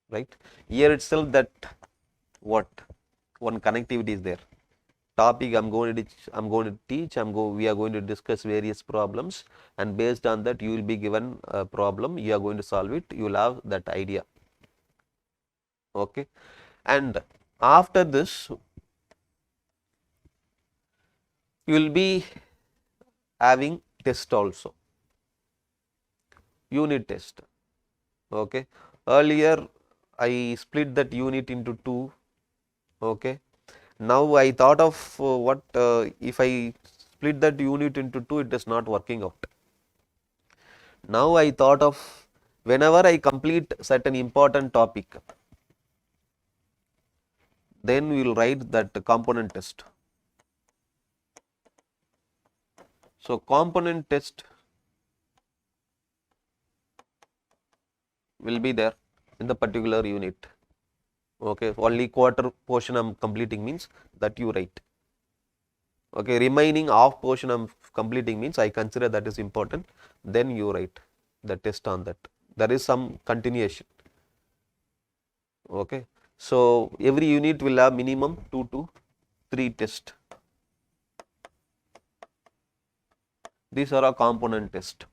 Right? Here itself that what? One connectivity is there. Topic we are going to discuss various problems, and based on that you will be given a problem, you are going to solve it, you will have that idea. Okay, and after this you will be having test also, unit test. Okay, earlier I split that unit into 2. Okay, now I thought of if I split that unit into 2, it is not working out. Now I thought of whenever I complete certain important topic, then we will write that component test. So component test will be there in the particular unit. Okay, only quarter portion I am completing means that you write. Okay, remaining half portion I am completing means I consider that is important, then you write the test on that. There is some continuation. Okay, so every unit will have minimum 2 to 3 tests. These are a component test,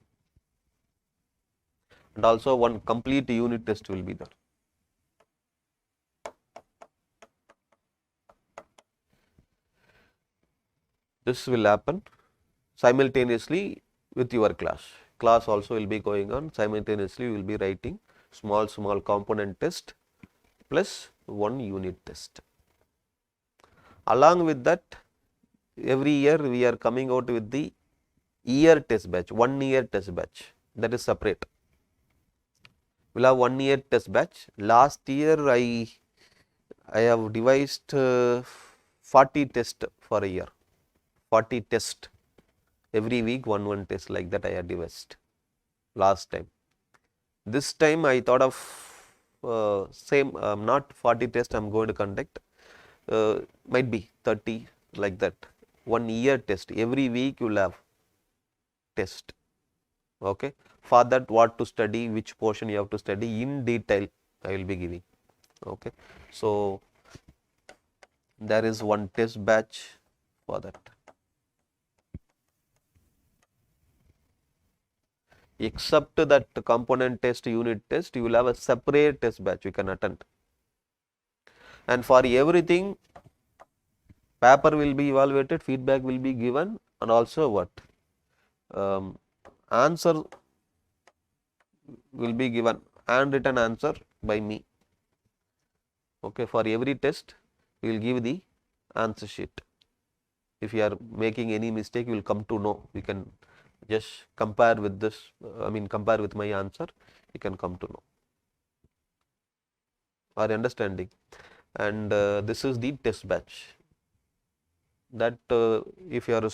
and also one complete unit test will be there. This will happen simultaneously with your class. Class also will be going on simultaneously. You will be writing small component test plus one unit test. Along with that, every year we are coming out with the year test batch, 1 year test batch, that is separate. We'll have 1 year test batch. Last year I have devised 40 tests for a year. 40 tests every week, one test, like that I had devised last time. This time I thought of same, not 40 tests I am going to conduct, might be 30, like that. 1 year test, every week you will have test. Okay, for that what to study, which portion you have to study in detail, I will be giving. Okay, so there is one test batch for that. Except that component test, unit test, you will have a separate test batch you can attend. And for everything, paper will be evaluated, feedback will be given, and also what? Answer will be given, handwritten answer by me. Okay, for every test, we will give the answer sheet. If you are making any mistake, you will come to know. We can just compare with this, compare with my answer, you can come to know. Are you understanding? And this is the test batch. That if you are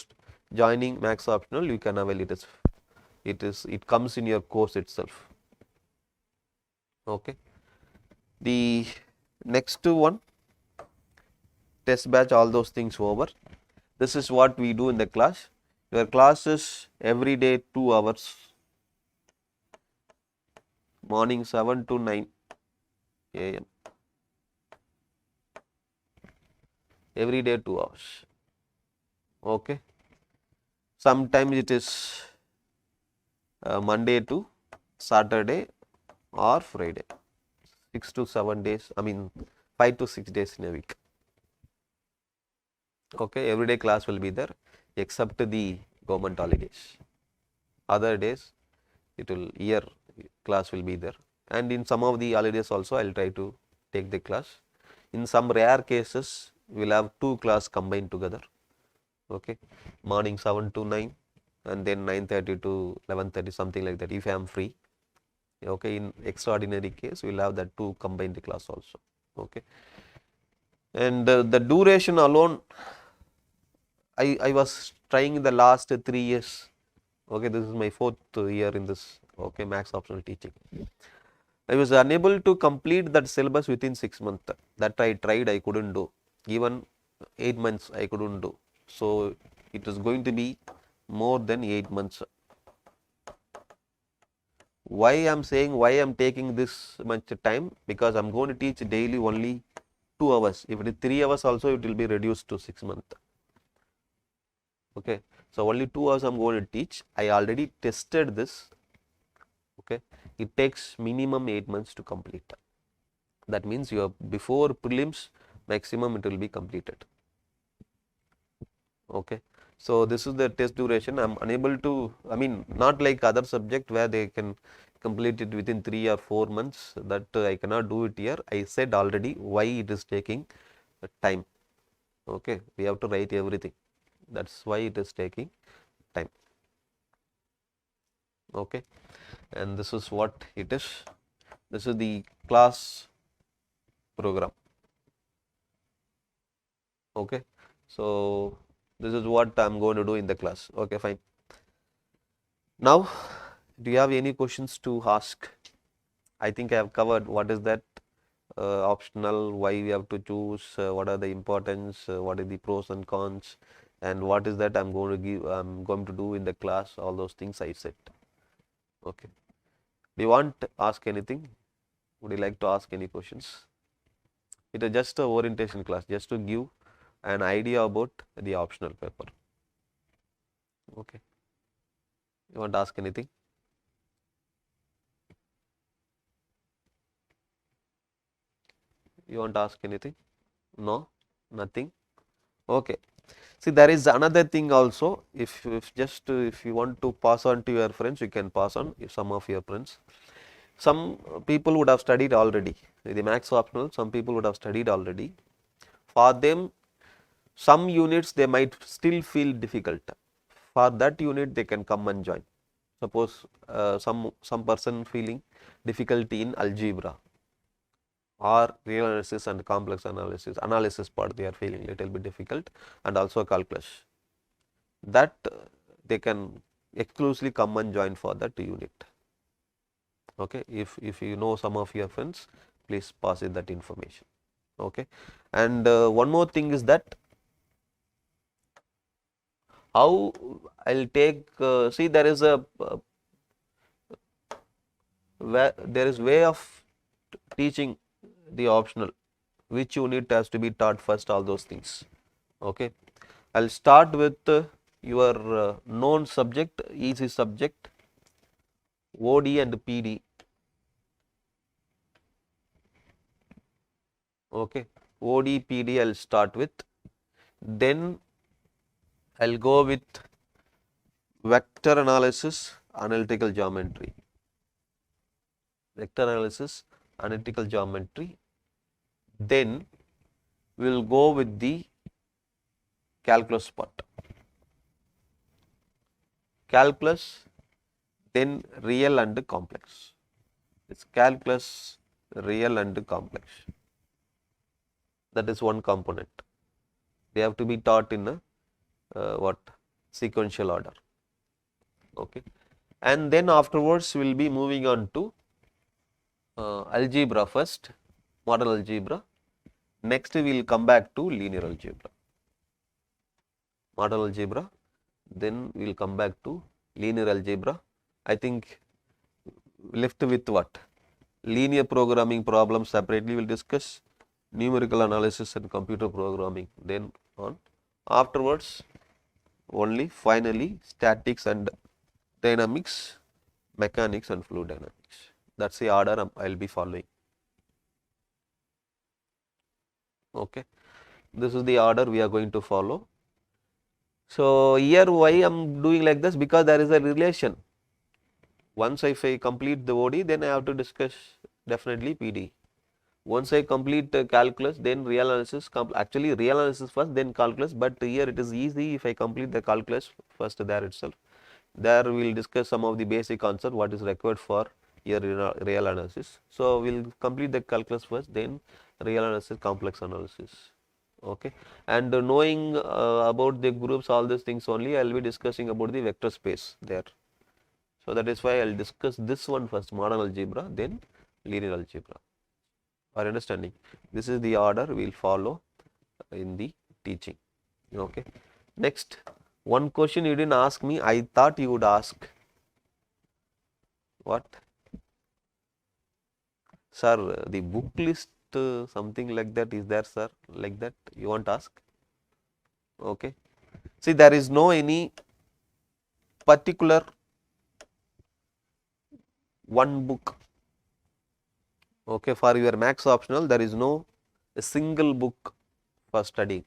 joining Max Optional, you can avail it. It comes in your course itself. Okay. The next one, test batch, all those things over. This is what we do in the class. Your class is every day 2 hours, morning 7 to 9 a.m. Every day 2 hours. Okay. Sometimes it is Monday to Saturday or Friday. 6 to 7 days, 5 to 6 days in a week. Okay, everyday class will be there except the government holidays. Other days, year class will be there. And in some of the holidays also, I will try to take the class. In some rare cases, we will have 2 class combined together. Okay, morning 7 to 9 and then 9:30 to 11:30, something like that, if I am free. Okay, in extraordinary case, we will have that 2 combined class also. Okay, and the duration alone, I was trying the last 3 years. Okay, this is my 4th year in this, okay, Max Optional teaching. I was unable to complete that syllabus within 6 months. That I tried, I couldn't do. Even 8 months, I couldn't do. So it is going to be more than 8 months. Why I am saying, why I am taking this much time? Because I am going to teach daily only 2 hours. If it is 3 hours also, it will be reduced to 6 months. Okay, so only 2 hours I am going to teach. I already tested this. Okay, it takes minimum 8 months to complete. That means your before prelims, maximum it will be completed. Okay, so this is the test duration. I am unable to, not like other subject where they can complete it within 3 or 4 months. That I cannot do it here. I said already why it is taking time. Okay, we have to write everything. That's why it is taking time. Okay, and this is what it is. This is the class program. Okay, so this is what I'm going to do in the class. Okay, fine. Now, do you have any questions to ask? I think I have covered what is that optional, why we have to choose, what are the importance, what are the pros and cons, and what is that I'm going to do in the class. All those things I said. Okay. Do you want to ask anything? Would you like to ask any questions? It is just a orientation class, just to give an idea about the optional paper. Okay. You want to ask anything? You want to ask anything? No? Nothing? Okay. See, there is another thing also. If you want to pass on to your friends, you can pass on some of your friends. Some people would have studied already. The Max Optional, some people would have studied already. For them, some units they might still feel difficult. For that unit, they can come and join. Suppose some person feeling difficulty in algebra or real analysis and complex analysis part they are feeling little bit difficult, and also calculus, that they can exclusively come and join for that unit. Okay, if you know some of your friends, please pass it that information. Okay, and one more thing is that how I'll take, see, there is a there is way of teaching the optional, which unit has to be taught first, all those things. Okay, I'll start with your known subject, easy subject, OD and PD. Okay, OD, PD I'll start with. Then I'll go with vector analysis, analytical geometry. Vector analysis, analytical geometry. Then we'll go with the calculus part. Calculus, then real and complex. It's calculus, real and complex. That is one component. They have to be taught in a what sequential order. Okay, and then afterwards we'll be moving on to algebra first, model algebra. Next we'll come back to linear algebra. Model algebra, then we'll come back to linear algebra. I think left with what? Linear programming problems separately we'll discuss, numerical analysis and computer programming then on. Afterwards, only finally statics and dynamics, mechanics and fluid dynamics. That's the order I'll be following. Okay, this is the order we are going to follow. So here why I'm doing like this, because there is a relation. Once if I complete the OD, then I have to discuss definitely PD. Once I complete calculus, then real analysis, actually real analysis first, then calculus, but here it is easy if I complete the calculus first there itself. There we will discuss some of the basic concept, what is required for here real analysis. So we will complete the calculus first, then real analysis, complex analysis. Okay, and knowing about the groups, all these things only, I will be discussing about the vector space there. So that is why I will discuss this one first, model algebra, then linear algebra. Are understanding? This is the order we will follow in the teaching. Okay. Next, one question you didn't ask me, I thought you would ask. What? Sir, the book list, something like that is there, sir? Like that you want to ask? Okay. See, there is no any particular one book. Okay, for your maths optional, there is no a single book for studying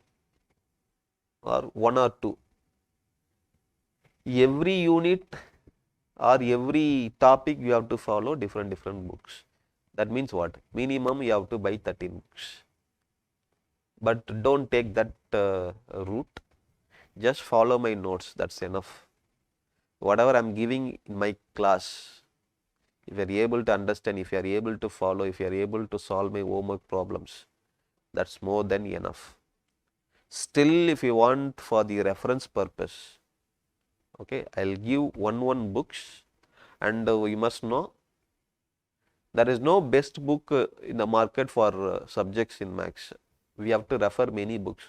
or one or two. Every unit or every topic you have to follow different books. That means what? Minimum you have to buy 13 books. But don't take that route. Just follow my notes. That's enough. Whatever I am giving in my class, if you are able to understand, if you are able to follow, if you are able to solve my homework problems, that's more than enough. Still, if you want for the reference purpose, okay, I'll give one books, and you must know there is no best book in the market for subjects in maths. We have to refer many books.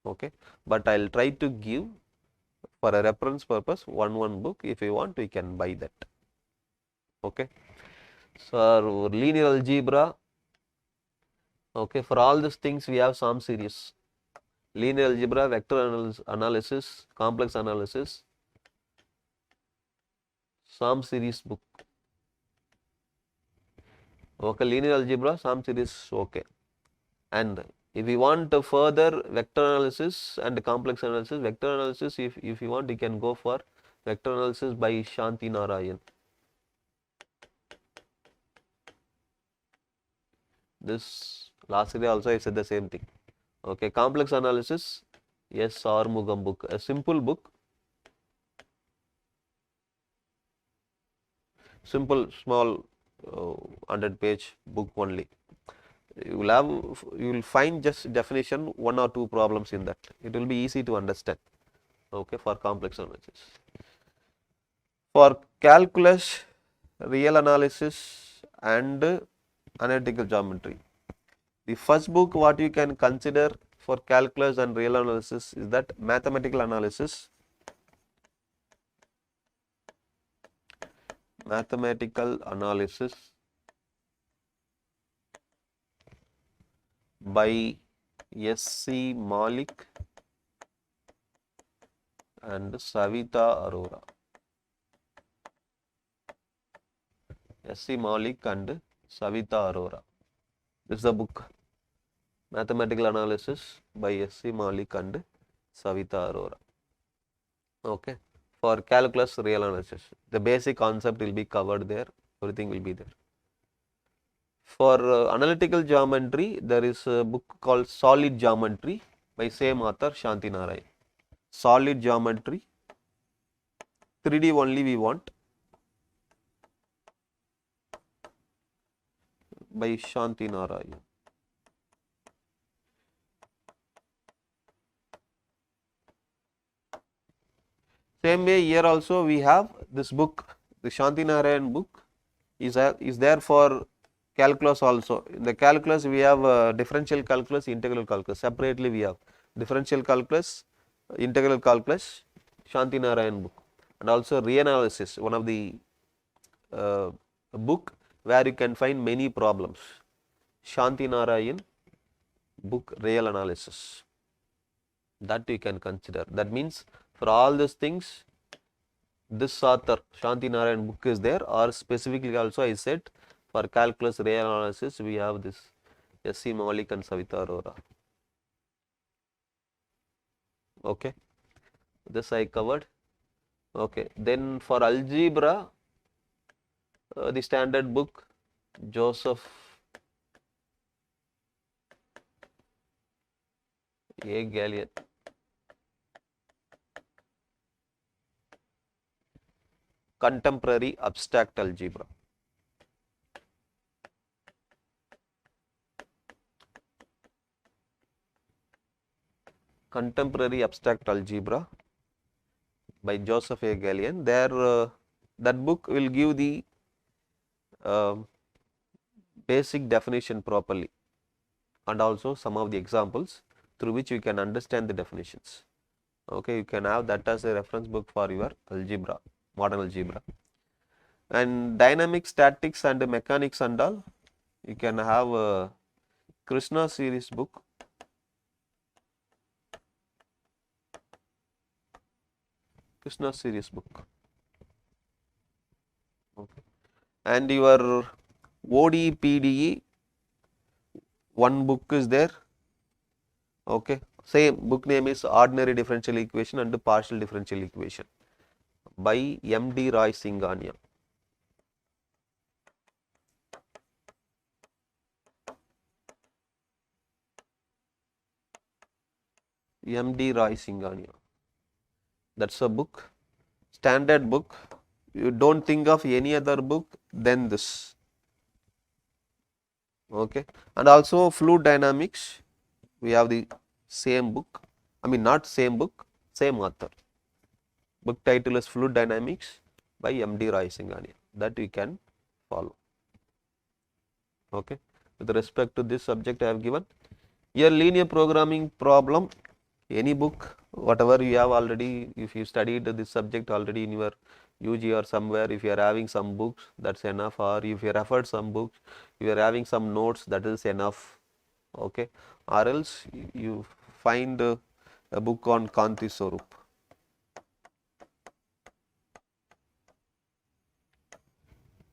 Okay, but I'll try to give for a reference purpose one book. If you want, we can buy that. Okay, so linear algebra. Okay, for all these things we have some series. Linear algebra, vector analysis, complex analysis, some series book. Okay, linear algebra, some series, okay. And if you want further vector analysis and complex analysis, vector analysis, if you want, you can go for vector analysis by Shanti Narayan. This last year also I said the same thing. Okay, complex analysis, yes, Armugam book, a simple book, simple small 100-page book only. You will find just definition, one or two problems in that. It will be easy to understand. Okay, for complex analysis. For calculus, real analysis and analytical geometry. The first book what you can consider for calculus and real analysis is that mathematical analysis. Mathematical analysis by S.C. Malik and Savita Arora. S.C. Malik and Savita Arora. This is the book. Mathematical analysis by S.C. Malik and Savita Arora. Okay. For calculus, real analysis, the basic concept will be covered there. Everything will be there. For analytical geometry, there is a book called Solid Geometry by same author, Shanti Narayan. Solid geometry, 3D only we want. by Shanti Narayan. Same way here also we have this book, the Shanti Narayan book is there for calculus also. In the calculus we have differential calculus, integral calculus. Separately we have differential calculus, integral calculus, Shanti Narayan book, and also reanalysis, one of the book where you can find many problems. Shanti Narayan book, real analysis, that you can consider. That means for all these things, this author Shanti Narayan book is there, or specifically also I said for calculus real analysis we have this S.C. Maulik and Savita Arora. Okay, this I covered. Okay, then for algebra, the standard book Joseph A. Gallian. Contemporary abstract algebra. Contemporary abstract algebra by Joseph A. Gallian. There, that book will give the basic definition properly, and also some of the examples through which you can understand the definitions. Okay, you can have that as a reference book for your algebra, modern algebra. And dynamic statics and mechanics and all, you can have a Krishna series book. Krishna series book. Okay. And your ODE, PDE, one book is there. Okay. Same book name is Ordinary Differential Equation and Partial Differential Equation by M.D. Roy Singhania. M.D. Roy Singhania. That's a book, standard book. You don't think of any other book than this. Okay. And also fluid dynamics, we have the same book. I mean, not same book, same author. Book title is Fluid Dynamics by M.D. Roy Singhania. That we can follow. Okay. With respect to this subject I have given. Here linear programming problem, any book, whatever you have already, if you studied this subject already in your UG or somewhere, if you are having some books, that's enough, or if you referred some books, if you are having some notes, that is enough. Okay. Or else you find a book on Kanti Swarup.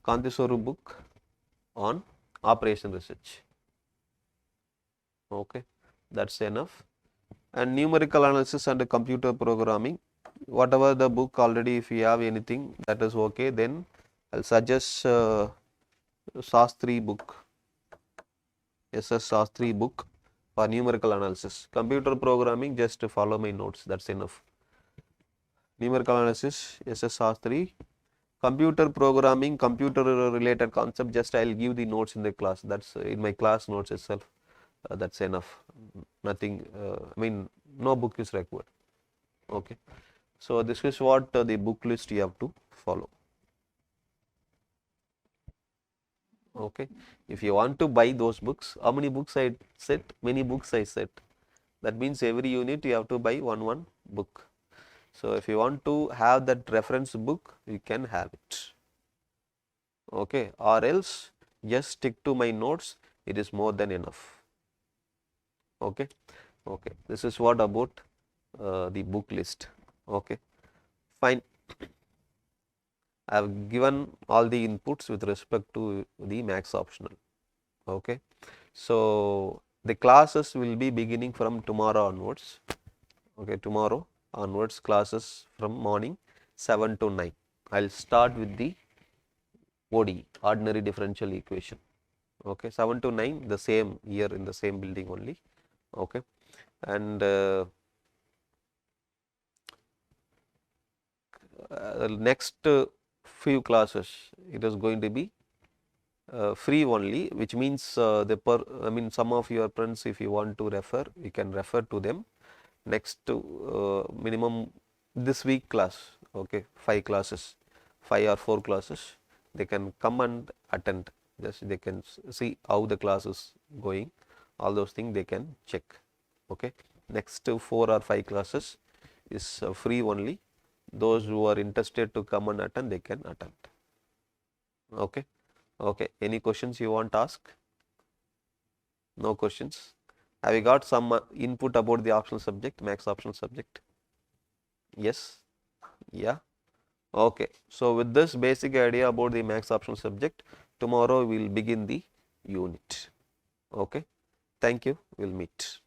Kanti Swarup book on operation research. Okay, that's enough. And numerical analysis and computer programming, whatever the book already, if you have anything, that is okay. Then I'll suggest Shastri book, SS Shastri book for numerical analysis. Computer programming, just follow my notes, that's enough. Numerical analysis, SS Shastri. Computer programming, computer related concept, just I'll give the notes in the class. That's in my class notes itself. That's enough. Nothing, I mean, no book is required. Okay. So this is what the book list you have to follow. Okay. If you want to buy those books, how many books I said? Many books I said. That means every unit you have to buy one book. So if you want to have that reference book, you can have it. Okay. Or else just stick to my notes. It is more than enough. Okay. Okay. This is what about the book list. Okay. Fine. I have given all the inputs with respect to the maths optional. Okay. So the classes will be beginning from tomorrow onwards. Okay, tomorrow onwards classes from morning 7 to 9. I'll start with the ODE, ordinary differential equation. Okay, 7 to 9, the same year in the same building only. Okay, and next few classes, it is going to be free only, which means some of your friends, if you want to refer, you can refer to them. Next minimum this week class, okay, 5 classes, 5 or 4 classes, they can come and attend. Just they can see how the class is going, all those things they can check. Okay, next 4 or 5 classes is free only. Those who are interested to come and attend, they can attend. Okay. Okay, any questions you want to ask? No questions? Have you got some input about the optional subject, max optional subject? Yes? Yeah? Okay, so with this basic idea about the max optional subject, tomorrow we will begin the unit. Okay, thank you, we will meet.